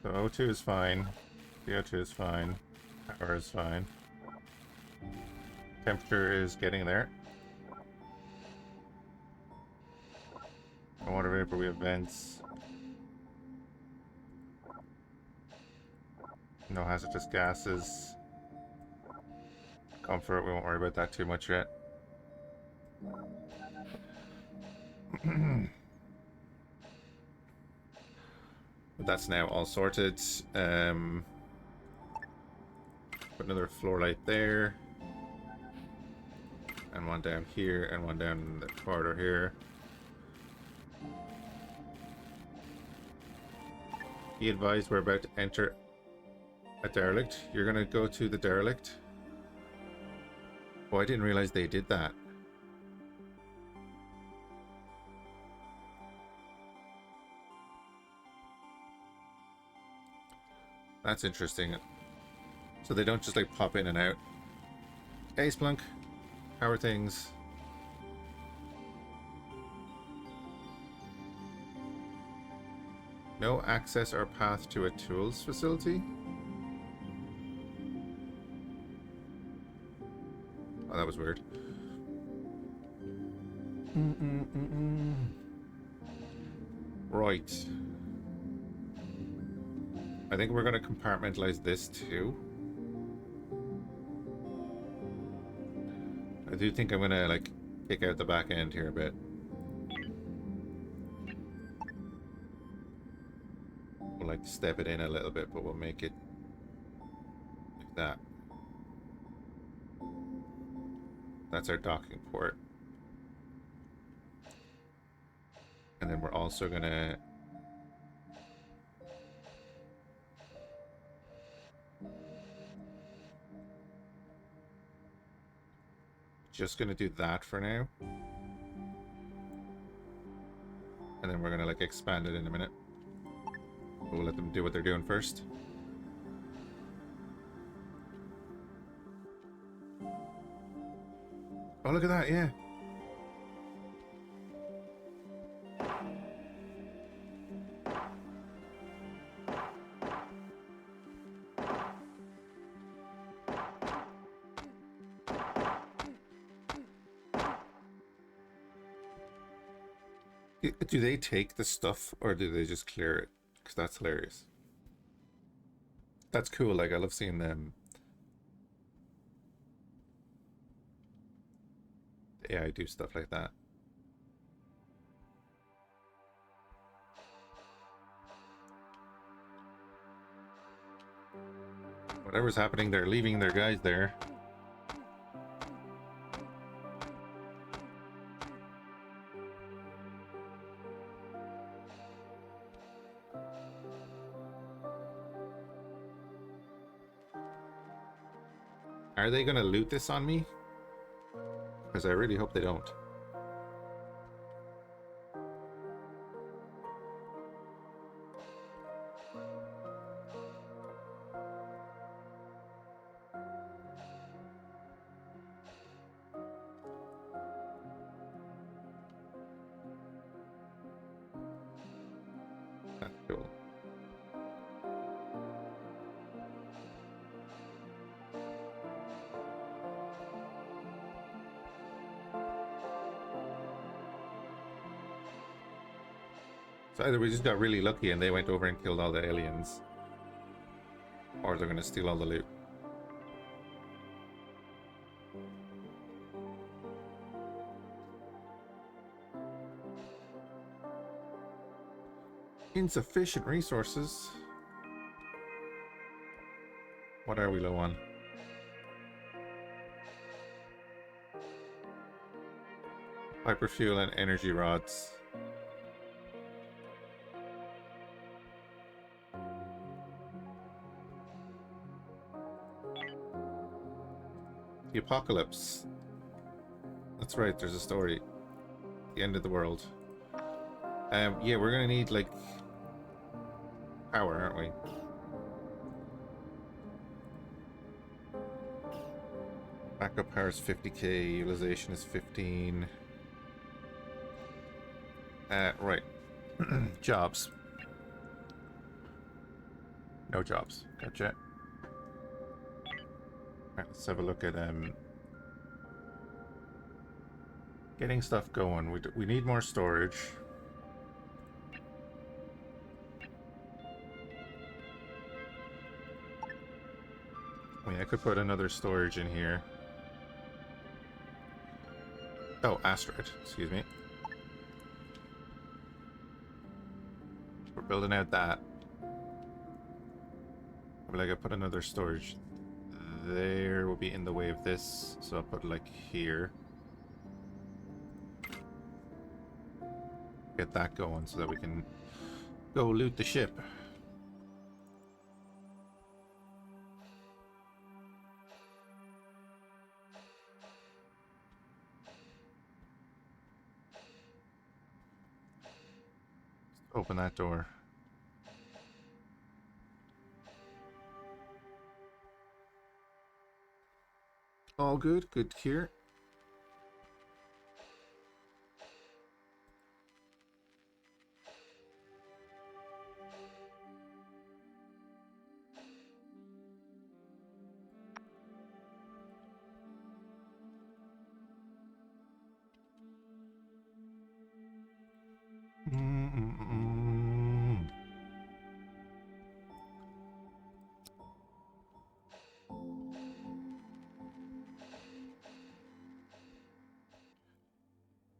So O2 is fine. CO2 is fine. Power is fine. Temperature is getting there. Water vapor, we have vents. No hazardous gases. Comfort, we won't worry about that too much yet. But that's now all sorted. Put another floor light there. And one down here, and one down in the corridor here. Be advised, we're about to enter a derelict. You're gonna go to the derelict. Oh, I didn't realize they did that. That's interesting. So they don't just like pop in and out. Hey, Splunk. How are things? No access or path to a tools facility? Oh, that was weird. Right. I think we're going to compartmentalize this too. I do think I'm going to, like, kick out the back end here a bit. We'll, like, step it in a little bit, but we'll make it like that. That's our docking port. And then we're also going to... just going to do that for now. And then we're going to, like, expand it in a minute. We'll let them do what they're doing first. Oh, look at that, yeah. Do they take the stuff, or do they just clear it? Because that's hilarious. That's cool, like, I love seeing them. The AI do stuff like that. Whatever's happening, they're leaving their guys there. Are they gonna loot this on me? Because I really hope they don't. That's cool. So either we just got really lucky and they went over and killed all the aliens, or they're gonna steal all the loot. Insufficient resources. What are we low on? Hyperfuel and energy rods. The apocalypse. That's right, there's a story. The end of the world. Yeah, we're gonna need, like, power, aren't we? Backup power is 50k, utilization is 15. Right. Jobs. No jobs. Gotcha. Alright, let's have a look at getting stuff going. We need more storage. I mean, I could put another storage in here. Oh, asteroid. Excuse me. We're building out that. But I put another storage there. Will be in the way of this, so I'll put, like, here. Get that going so that we can go loot the ship. Open that door. All good. Good here.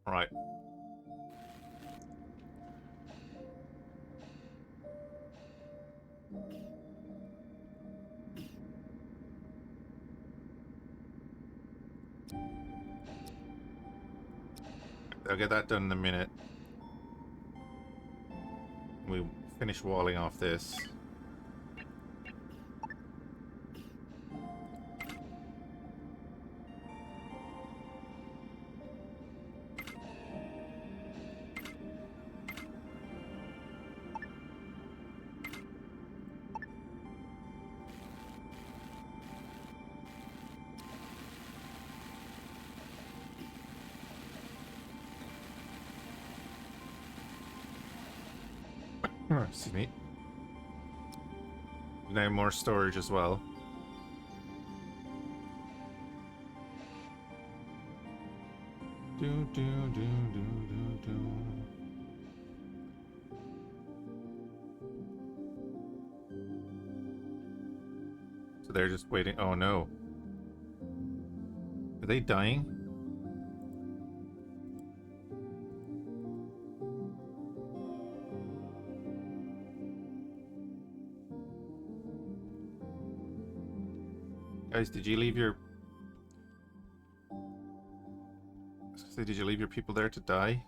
Right. I'll get that done in a minute. We finish walling off this. Excuse me. Now more storage as well. So they're just waiting. Oh no. Are they dying? Guys, did you leave your... Did you leave your people there to die?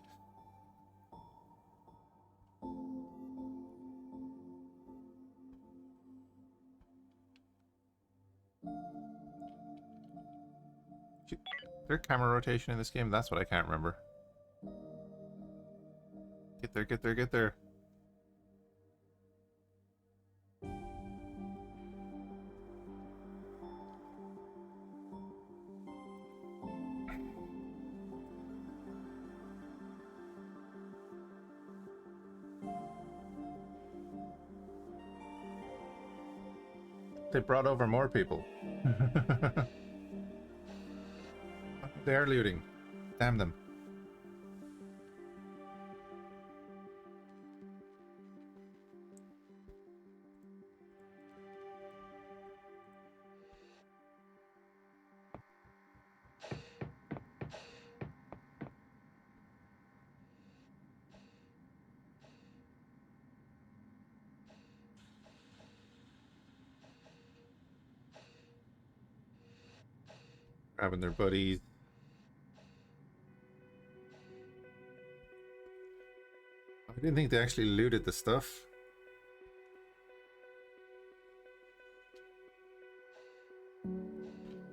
Is there camera rotation in this game? That's what I can't remember. Get there, get there, get there. They brought over more people. They're looting. Damn them. Grabbing their buddies. I didn't think they actually looted the stuff.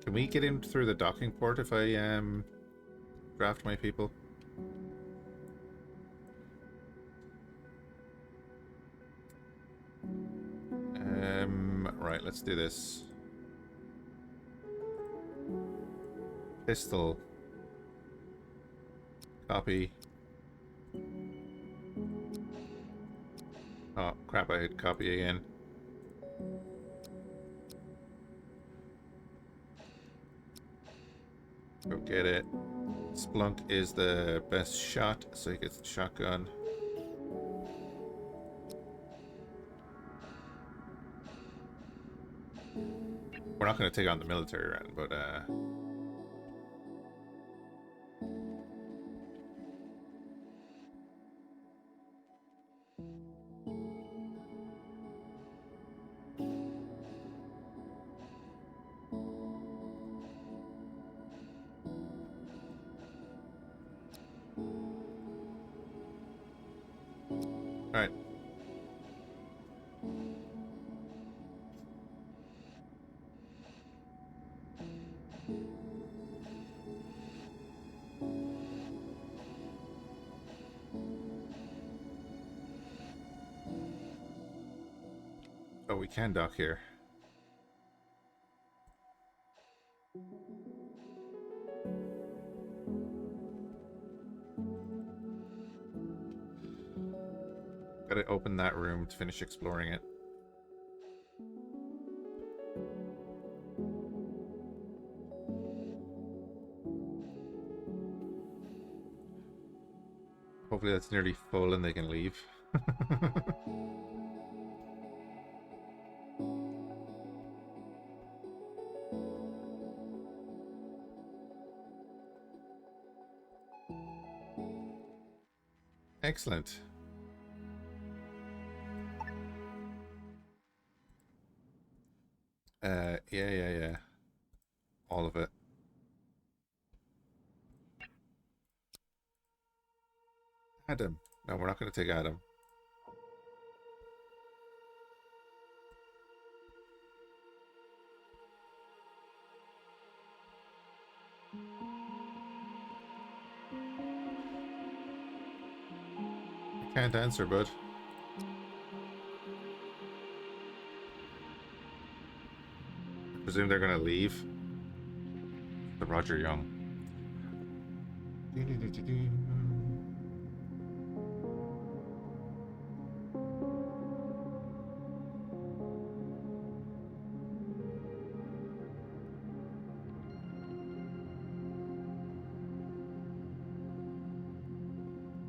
Can we get in through the docking port if I draft my people? Right, let's do this. Pistol. Copy. Oh, crap, I hit copy again. Go get it. Splunk is the best shot, so he gets the shotgun. We're not going to take on the military round, but alright. Oh, we can dock here. Gotta open that room to finish exploring it. Hopefully that's nearly full and they can leave. Excellent. Yeah. All of it. Adam. No, we're not going to take Adam. I can't answer, bud. I presume they're going to leave. The Roger Young.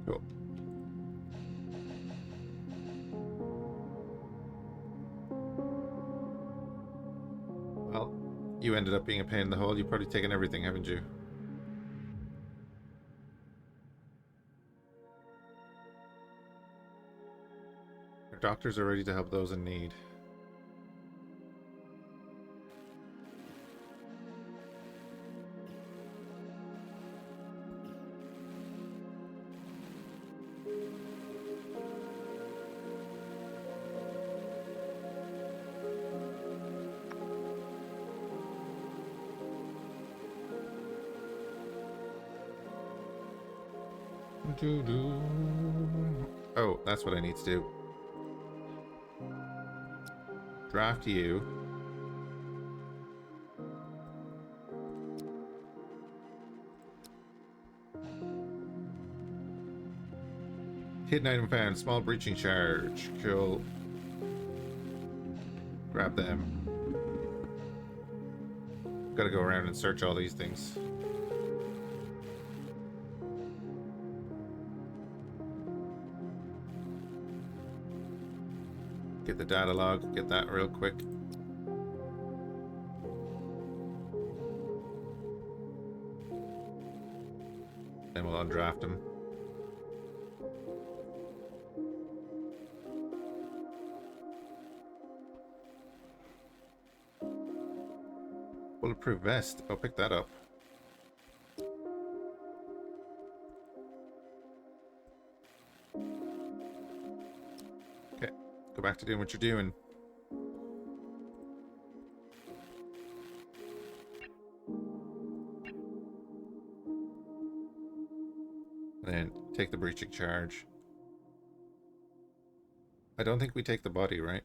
Cool. Well, you ended up being a pain in the hole. You've probably taken everything, haven't you? Our doctors are ready to help those in need. Oh, that's what I need to do. Draft you. Hidden item found. Small breaching charge. Cool. Grab them. Gotta go around and search all these things. Get the data log. Get that real quick. Then we'll undraft them. Bulletproof vest. I'll pick that up. Okay. Go back to doing what you're doing. And then take the breaching charge. I don't think we take the body, right?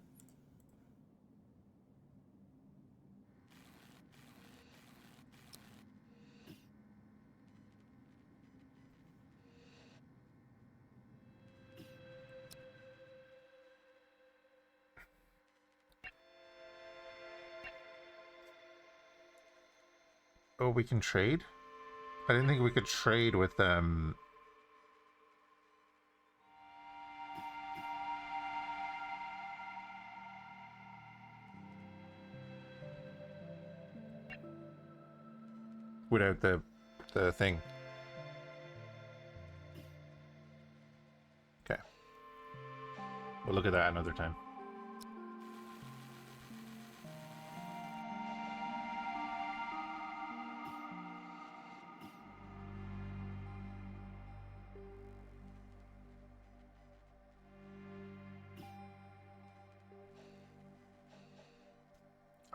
Oh, we can trade? I didn't think we could trade with them. Without the thing. Okay. We'll look at that another time.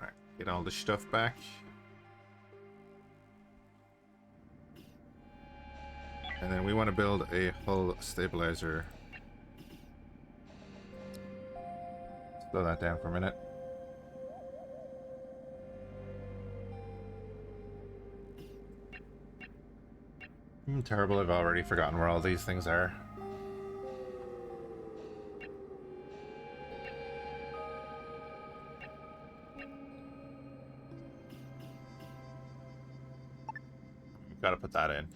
Alright, get all the stuff back. And then we want to build a hull stabilizer. Slow that down for a minute. Terrible, I've already forgotten where all these things are. Gotta put that in.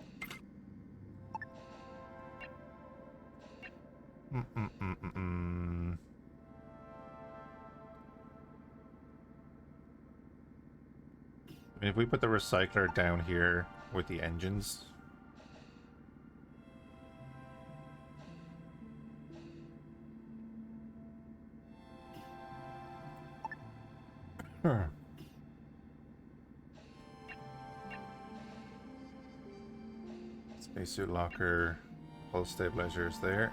I mean, if we put the recycler down here with the engines, Spacesuit locker, hull stabilizers there.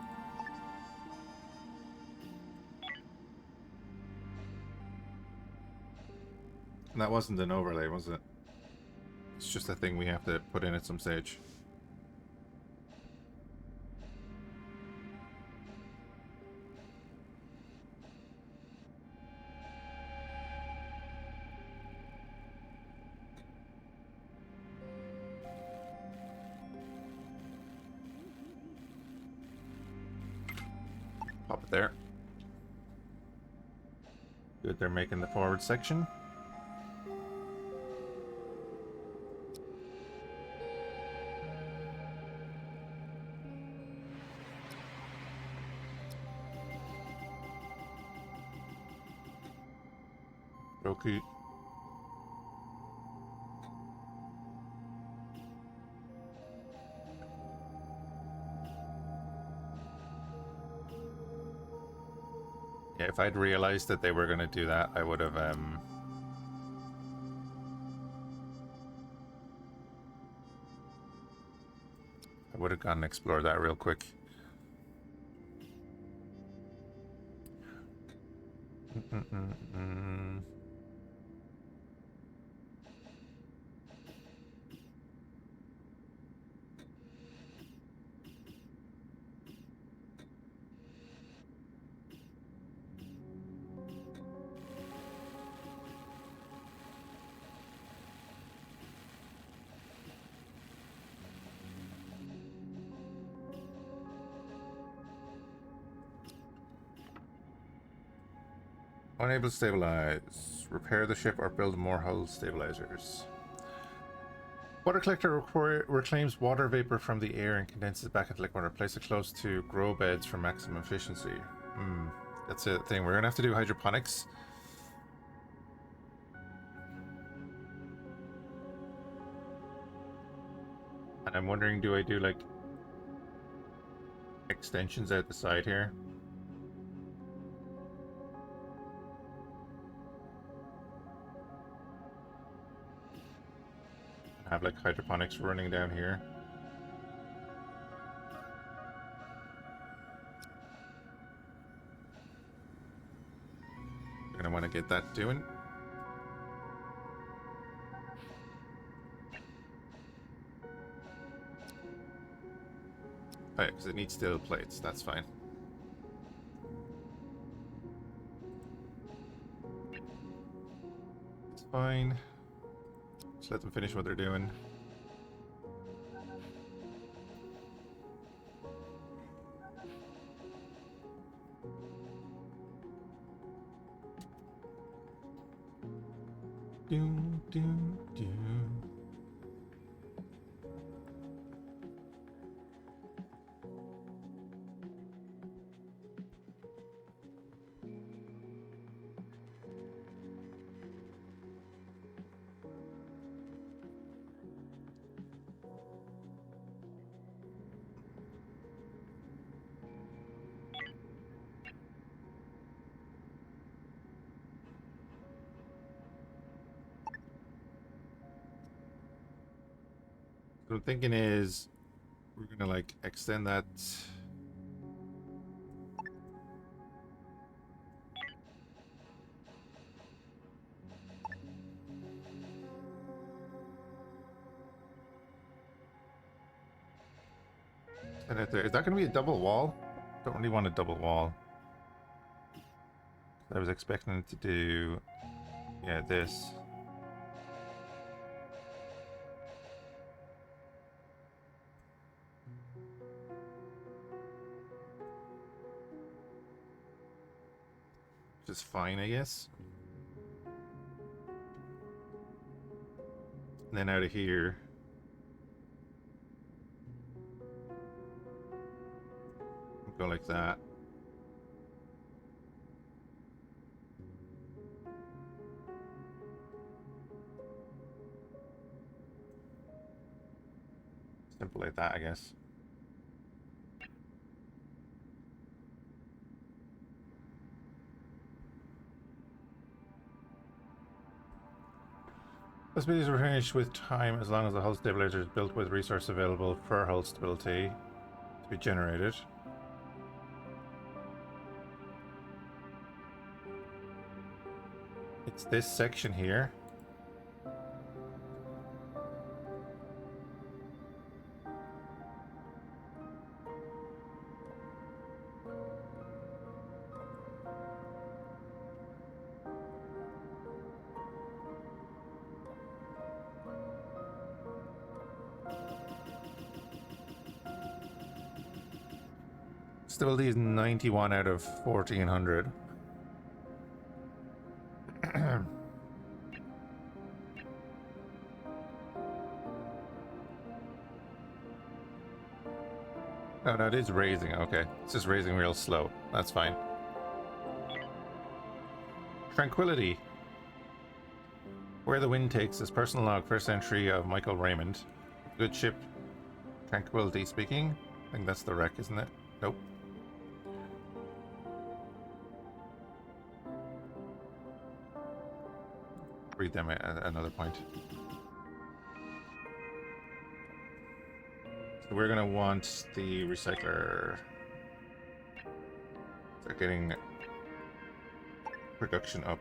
And that wasn't an overlay, was it? It's just a thing we have to put in at some stage. Pop it there. Good, they're making the forward section. Roku. Yeah, if I'd realized that they were going to do that, I would have I would have gone and explored that real quick. Unable to stabilize. Repair the ship or build more hull stabilizers. Water collector reclaims water vapor from the air and condenses it back into liquid water. Place it close to grow beds for maximum efficiency. That's a thing. We're gonna have to do hydroponics. And I'm wondering, do I do like extensions out the side here? Have like hydroponics running down here. We're gonna want to get that doing. Oh, because it needs steel plates. That's fine. It's fine. Just let them finish what they're doing. Doom, doom, doom. What I'm thinking is we're gonna like extend that. Extend it there. Is that gonna be a double wall? Don't really want a double wall. I was expecting it to do, yeah, this. Which is fine, I guess. And then out of here. Go like that. Simple like that, I guess. Possibilities replenish with time as long as the hull stabilizer is built with resource available for hull stability to be generated. It's this section here. Stability is 91 out of 1400. Oh, no, it is raising. Okay. It's just raising real slow. That's fine. Tranquility. Where the Wind Takes Us. Personal log. First entry of Michael Raymond. Good ship. Tranquility speaking. I think that's the wreck, isn't it? Nope. Read them at another point. So we're going to want the recycler. Start getting production up.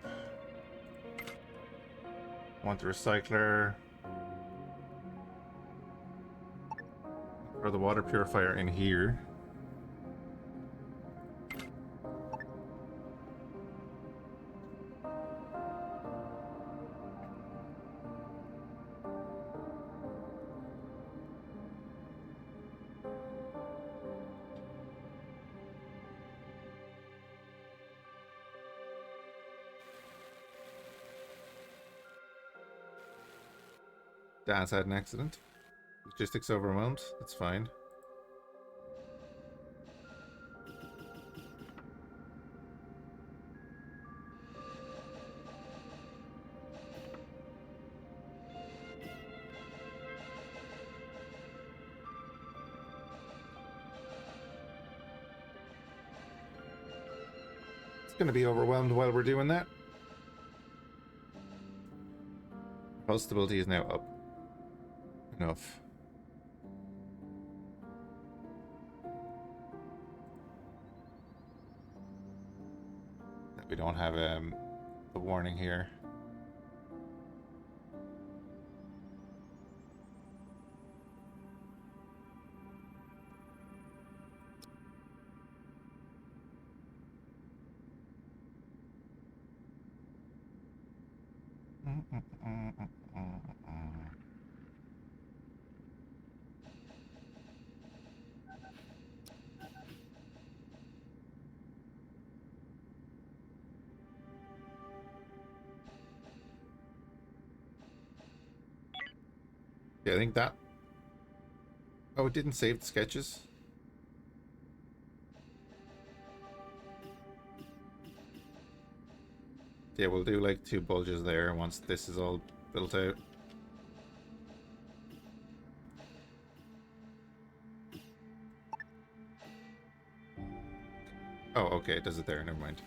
Want the recycler. Throw the water purifier in here. Dad's had an accident. Logistics overwhelmed. That's fine. It's going to be overwhelmed while we're doing that. Hull stability is now up. Enough. We don't have the warning here. Yeah, I think that... Oh, it didn't save the sketches? Yeah, we'll do like 2 bulges there once this is all built out. Oh, okay, it does it there, never mind.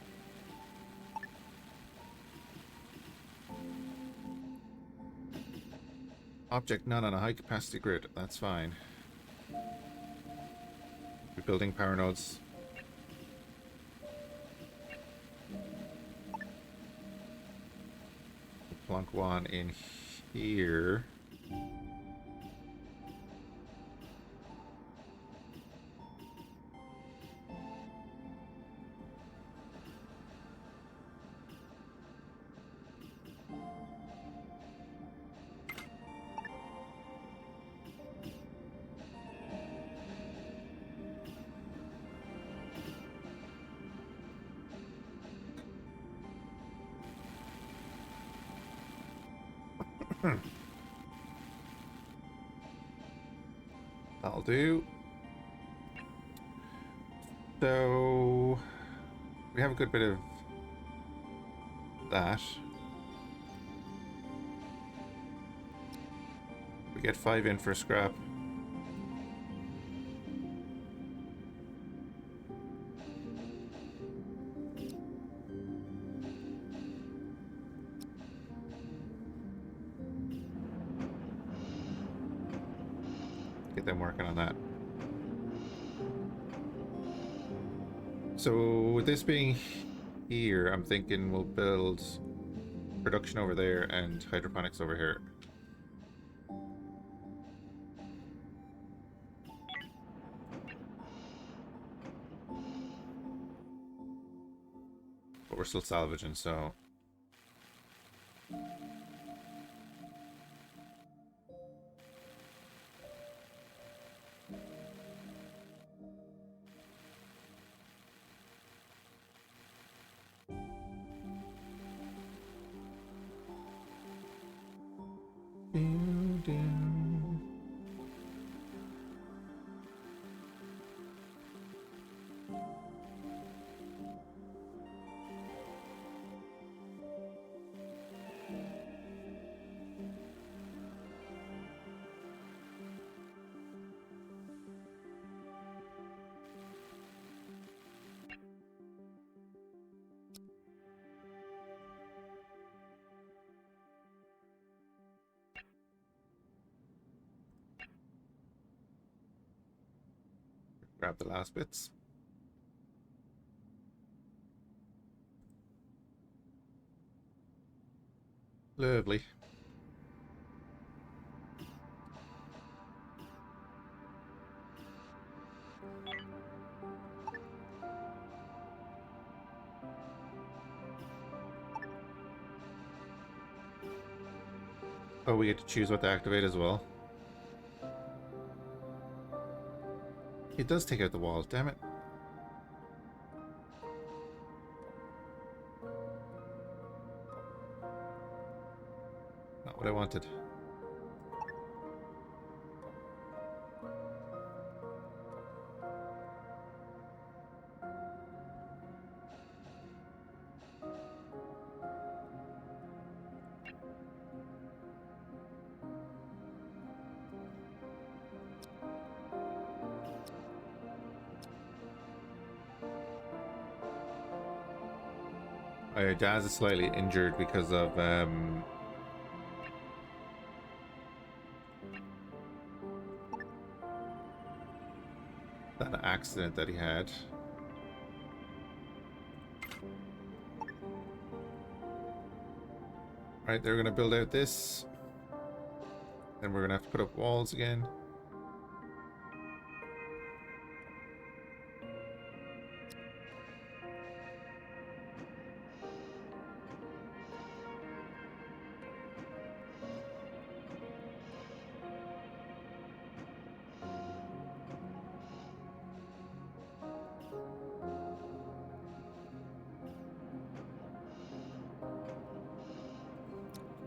Object not on a high capacity grid, that's fine. We're building power nodes. Plunk one in here. That'll do. So we have a good bit of that. We get 5 in for scrap. get them working on that. So with this being here, I'm thinking we'll build production over there and hydroponics over here. But we're still salvaging, so... Grab the last bits. Lovely. Oh, we get to choose what to activate as well. It does take out the walls, damn it. Not what I wanted. Daz is slightly injured because of that accident that he had. Right, they're gonna build out this. Then we're gonna have to put up walls again.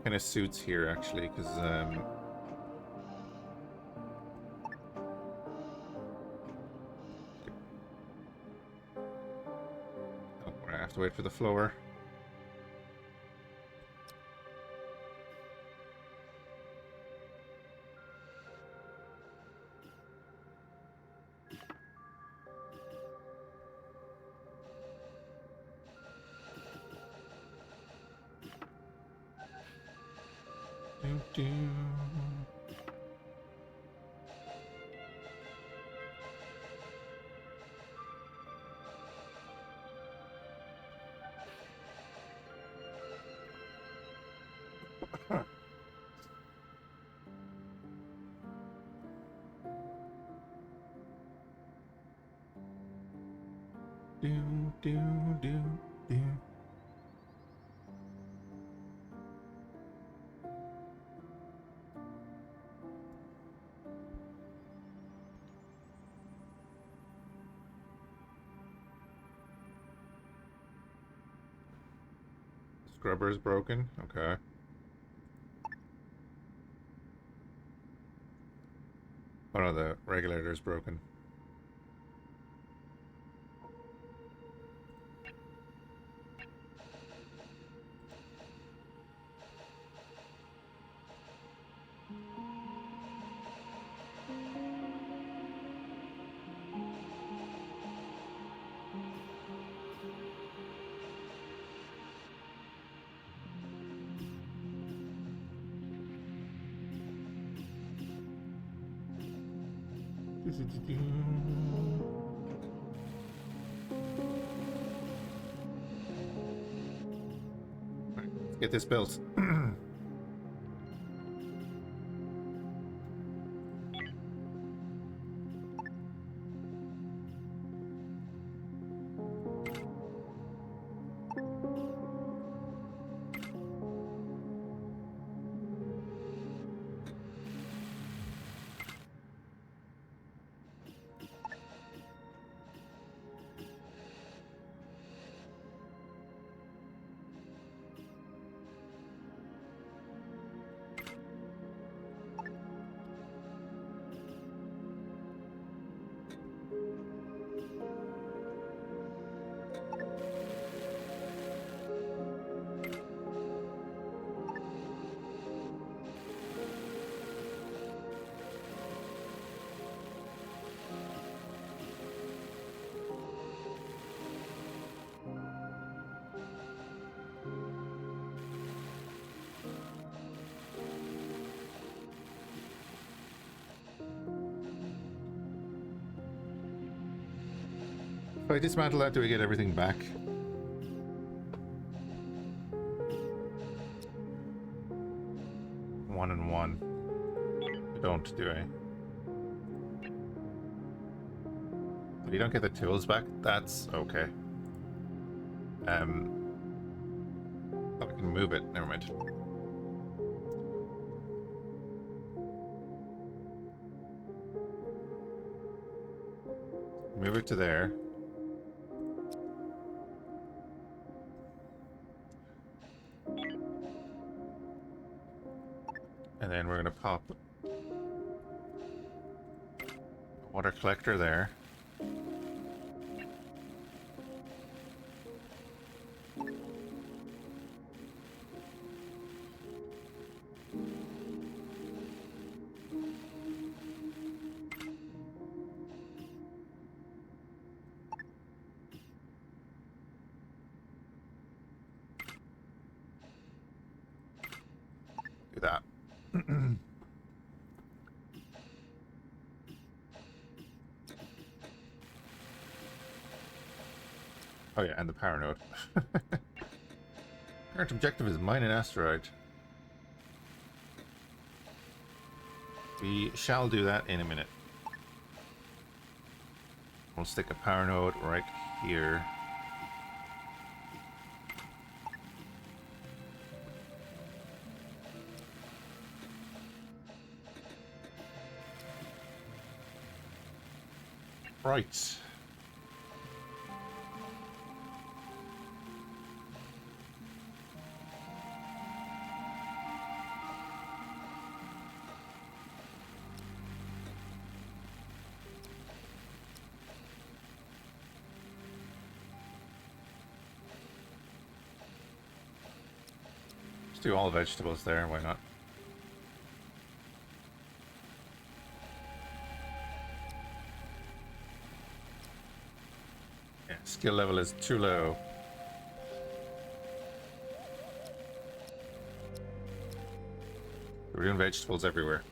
Kind of suits here actually, because oh, I have to wait for the floor. Do. Do. Scrubber is broken. Okay. Oh no, the regulator is broken. Let's get this built. If I dismantle that, do we get everything back? One and one. I don't, do I? But you don't get the tools back? That's okay. Oh, I can move it. Never mind. Move it to there. And then we're going to pop a water collector there. Do that. Oh yeah, and the power node. Current objective is mine an asteroid. We shall do that in a minute. We'll stick a power node right here. Right. Let's do all vegetables there, why not? Yeah, skill level is too low. We're doing vegetables everywhere.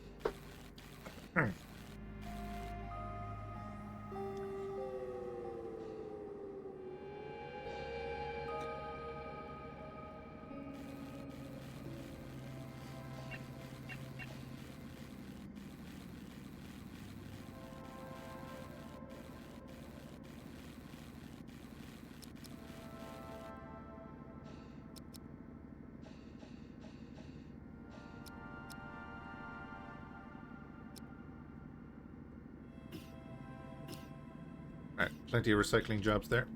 Alright, plenty of recycling jobs there.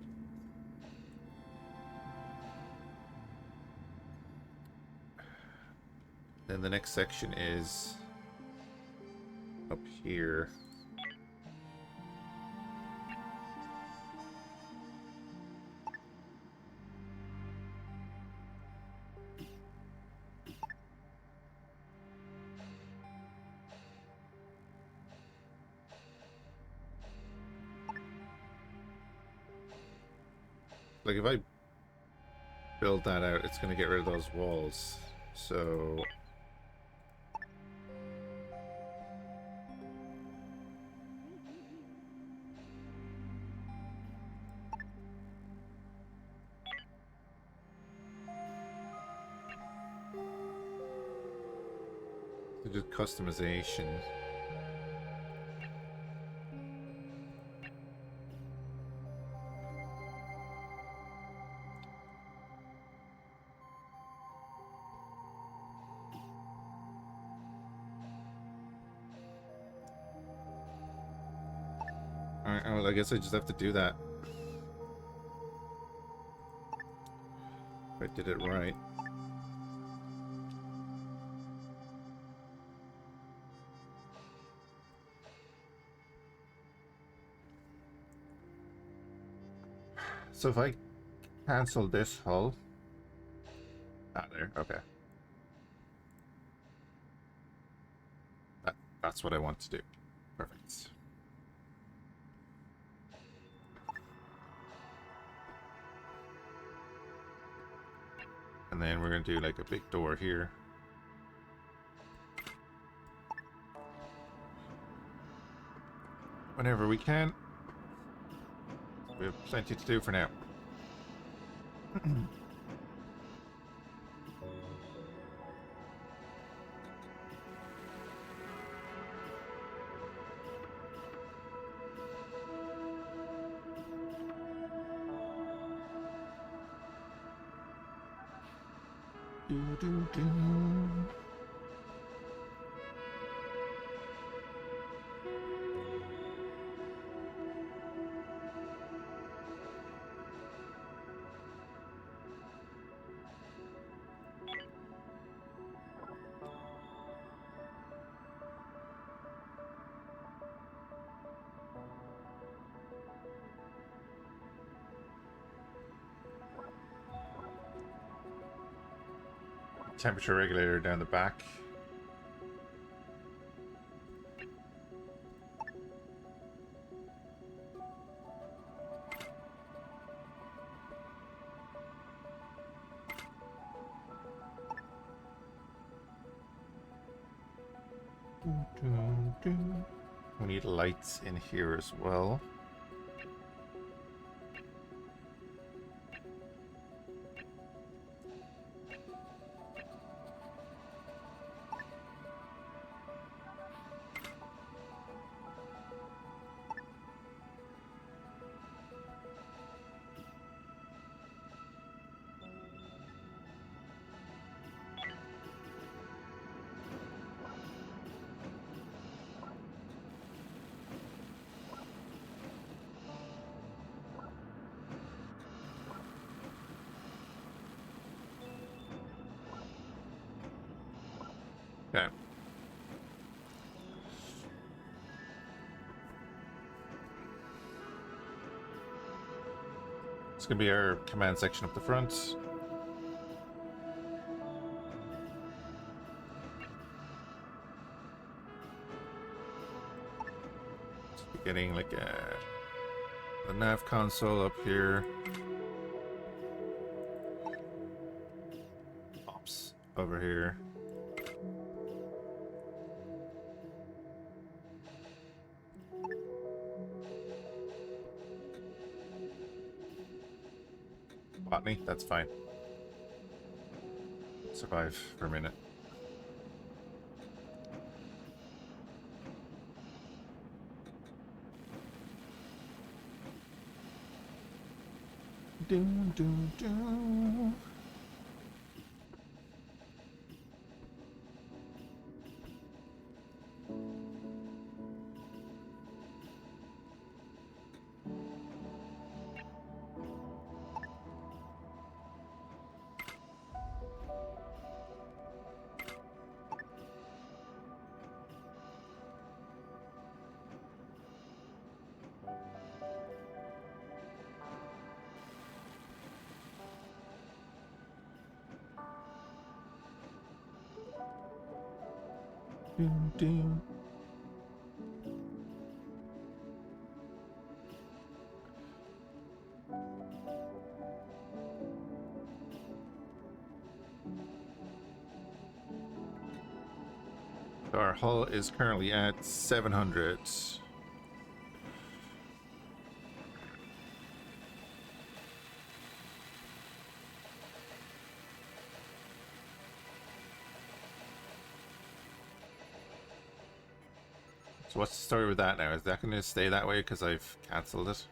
Then the next section is up here. Like if I build that out, it's going to get rid of those walls. So just customization. Alright, well, I guess I just have to do that. If I did it right. So if I cancel this hull... Ah, there, okay. That's what I want to do. Perfect. And then we're going to do like a big door here. Whenever we can. We have plenty to do for now. Temperature regulator down the back. We need lights in here as well. Okay. It's going to be our command section up the front. Just be getting like a nav console up here. Ops over here. Botany, that's fine. Survive for a minute. Doom, doom, doom. Doom, doom. Our hull is currently at 700. So what's the story with that now? Is that going to stay that way because I've cancelled it?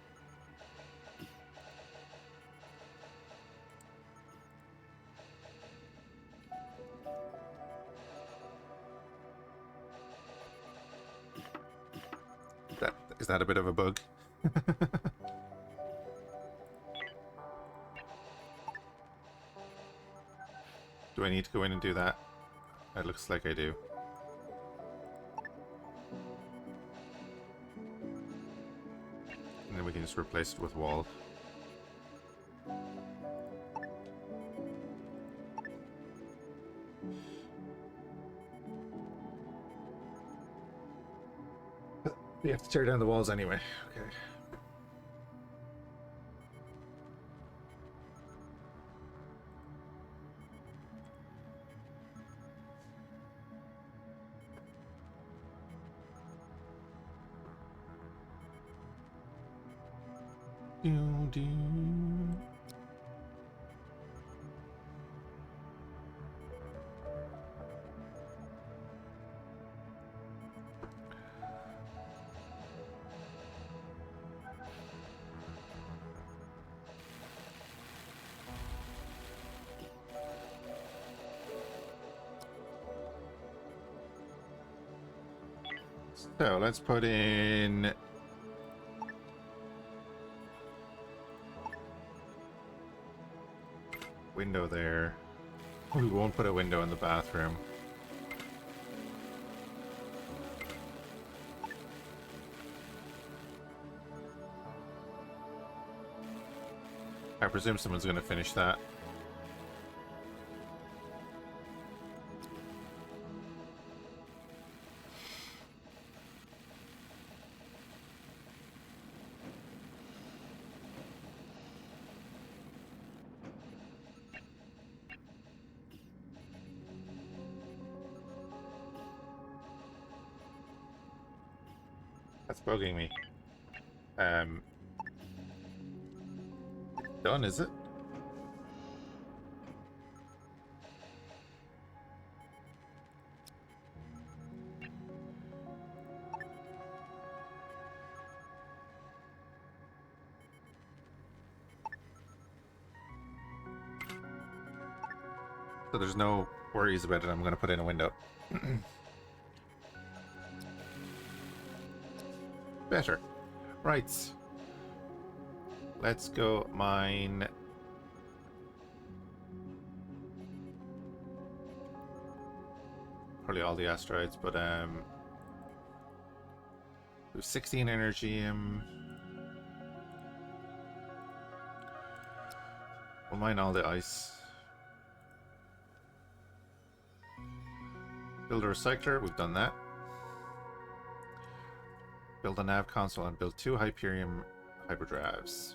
Is that a bit of a bug? Do I need to go in and do that? It looks like I do. And then we can just replace it with wall. You have to tear down the walls anyway. Okay. Do. So let's put in window there. We won't put a window in the bathroom. I presume someone's going to finish that. That's bugging me. Done, is it? So there's no worries about it. I'm going to put in a window. Better. Right. Let's go mine. Probably all the asteroids, but we have 16 energy. We'll mine all the ice. Build a recycler. We've done that. Build a nav console and build 2 Hyperion hyperdrives.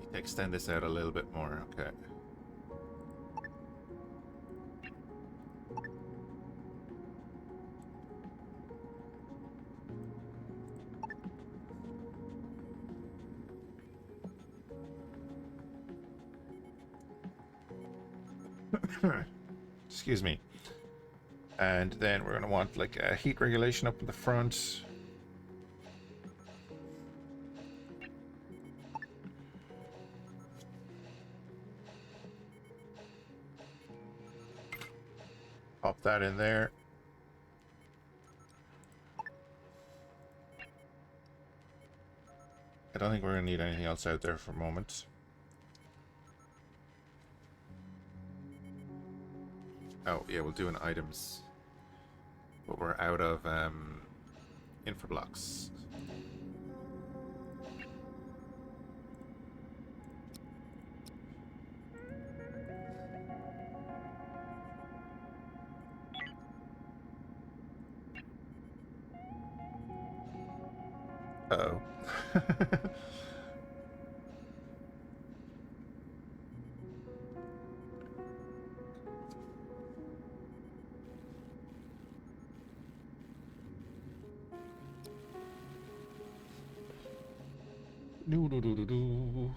Need to extend this out a little bit more. Okay. Excuse me. And then we're going to want like a heat regulation up in the front. Pop that in there. I don't think we're going to need anything else out there for a moment. Oh, yeah, we'll do an items. But we're out of infra blocks. Uh-oh. Do, do, do, do, do.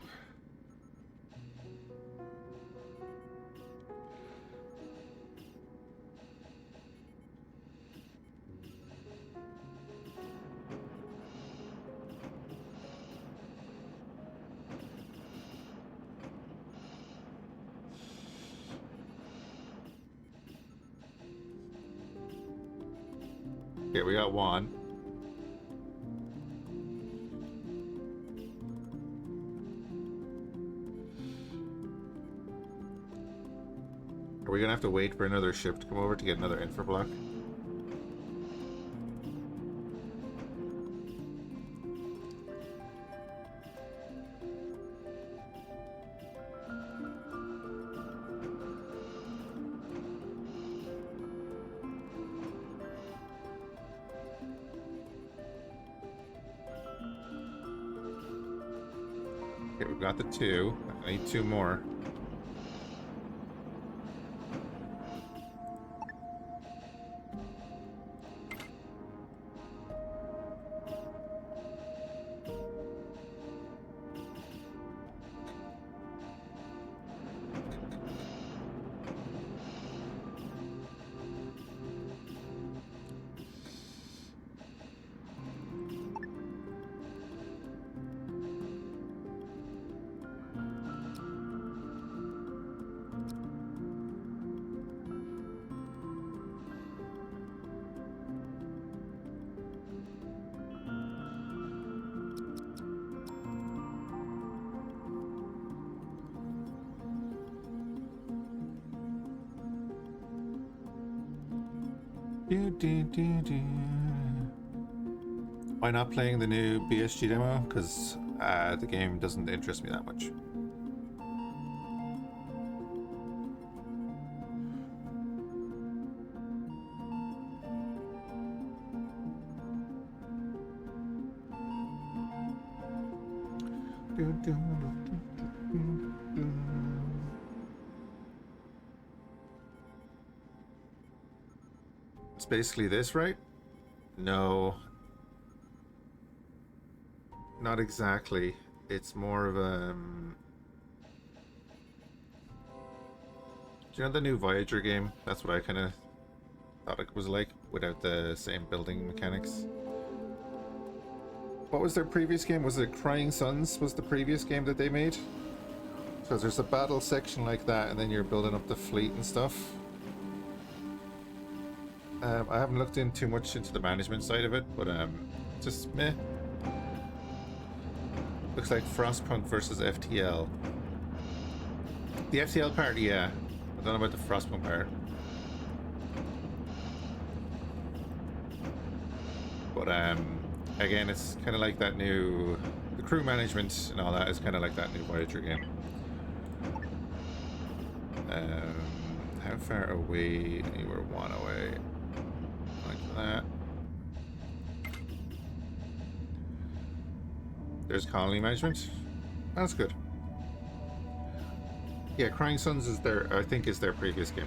Okay, we got one. Are we gonna have to wait for another ship to come over to get another infra block? Okay, we've got the two. I need two more. Why not playing the new BSG demo? Because the game doesn't interest me that much. It's basically this, right? No. Not exactly. It's more of a... do you know the new Voyager game? That's what I kind of thought it was like, without the same building mechanics. What was their previous game? Was it Crying Suns was the previous game that they made? Because there's a battle section like that, and then you're building up the fleet and stuff. I haven't looked in too much into the management side of it, but just meh. Looks like Frostpunk versus FTL. The FTL part, yeah. I don't know about the Frostpunk part. But again, it's kind of like that new... the crew management and all that is kind of like that new Voyager game. How far away? You were one away. Like that. There's colony management. That's good. Yeah, Crying Suns is their, I think, is their previous game.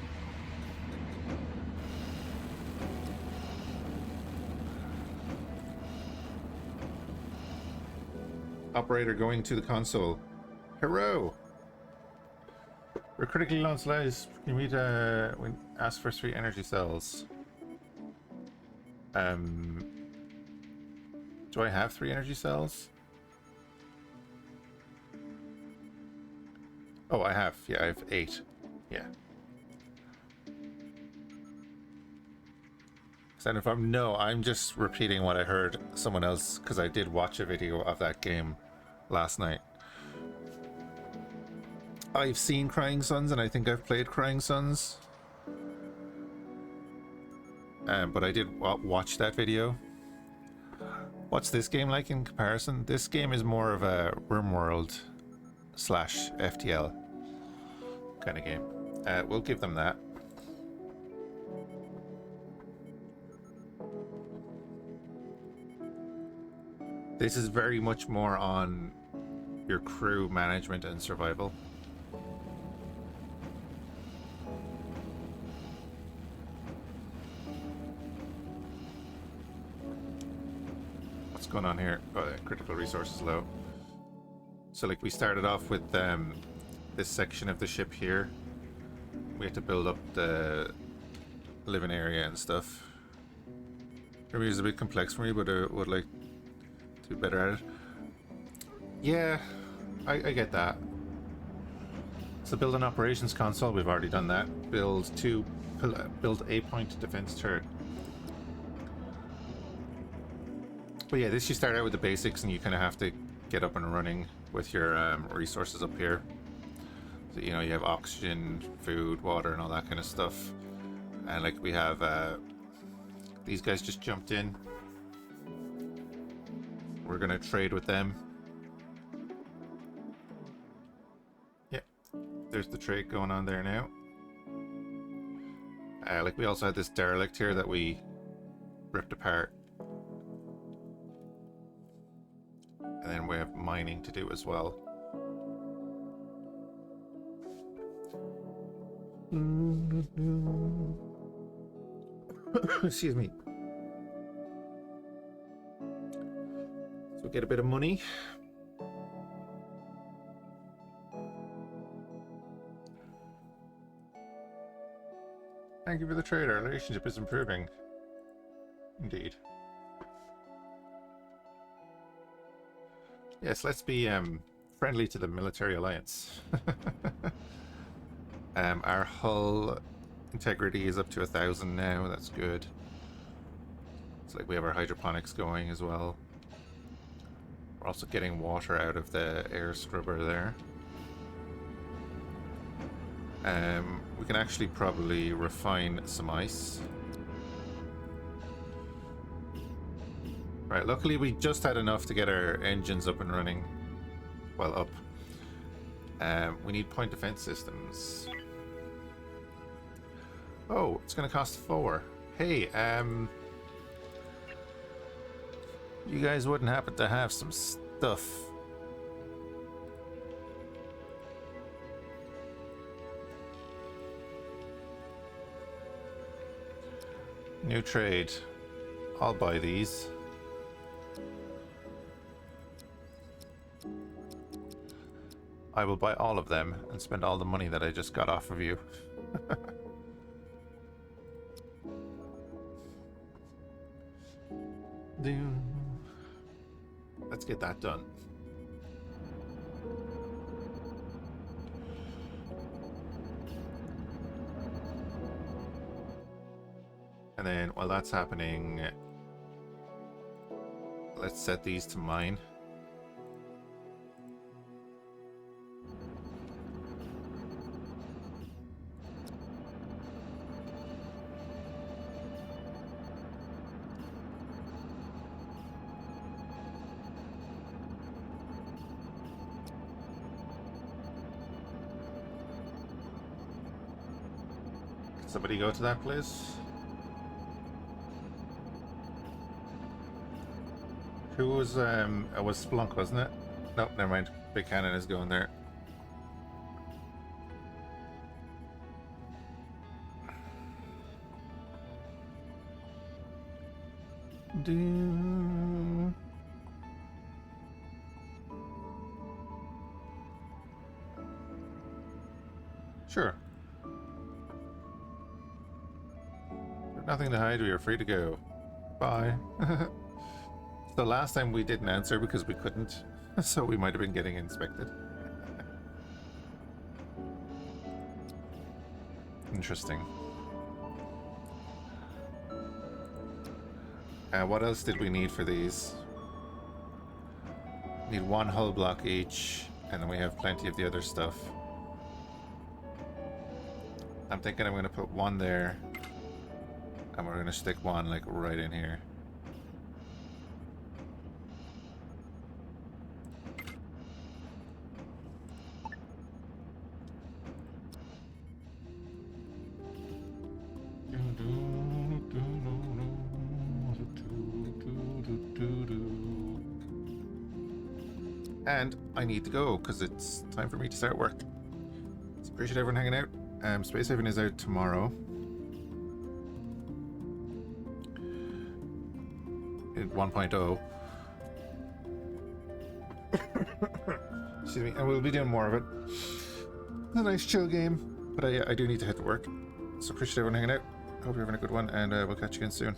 Operator going to the console. Hero! We're critically low on supplies. Can we ask for 3 energy cells? Do I have 3 energy cells? Oh, I have. Yeah, I have 8. Yeah. And if I'm just repeating what I heard someone else, because I did watch a video of that game last night. I've seen Crying Suns, and I think I've played Crying Suns. But I did watch that video. What's this game like in comparison? This game is more of a RimWorld / FTL kind of game. We'll give them that. This is very much more on your crew management and survival. What's going on here? Oh, critical resources low. So like we started off with this section of the ship here. We had to build up the living area and stuff. Maybe it's a bit complex for me, but I would like to do better at it. Yeah, I get that. So build an operations console, we've already done that. Build a point defense turret. But yeah, this you start out with the basics and you kind of have to get up and running with your resources up here. So, you know, you have oxygen, food, water, and all that kind of stuff. And like we have, these guys just jumped in. We're gonna trade with them. Yep, there's the trade going on there now. Like we also had this derelict here that we ripped apart. And then we have mining to do as well. Excuse me. So get a bit of money. Thank you for the trade. Our relationship is improving. Indeed. Yes, let's be friendly to the military alliance. Our hull integrity is up to 1,000 now. That's good. It's like we have our hydroponics going as well. We're also getting water out of the air scrubber there. We can actually probably refine some ice. Right, luckily we just had enough to get our engines up and running. Well, up. We need point defense systems. Oh, it's gonna cost 4. Hey, you guys wouldn't happen to have some stuff? New trade. I'll buy these. I will buy all of them and spend all the money that I just got off of you. Let's get that done. And then while that's happening, let's set these to mine. Somebody go to that place? Who was, it was Splunk, wasn't it? Nope, never mind. Big Cannon is going there. Sure. Nothing to hide, we are free to go. Bye. The last time we didn't answer because we couldn't, so we might have been getting inspected. Interesting. What else did we need for these? Need 1 hull block each, and then we have plenty of the other stuff. I'm thinking I'm going to put 1 there. And we're gonna stick 1 like right in here. And I need to go because it's time for me to start work. So appreciate everyone hanging out. Space Haven is out tomorrow. In 1.0. Excuse me. And we'll be doing more of it. It's a nice chill game, but I do need to head to work. So appreciate everyone hanging out. Hope you're having a good one, and we'll catch you again soon.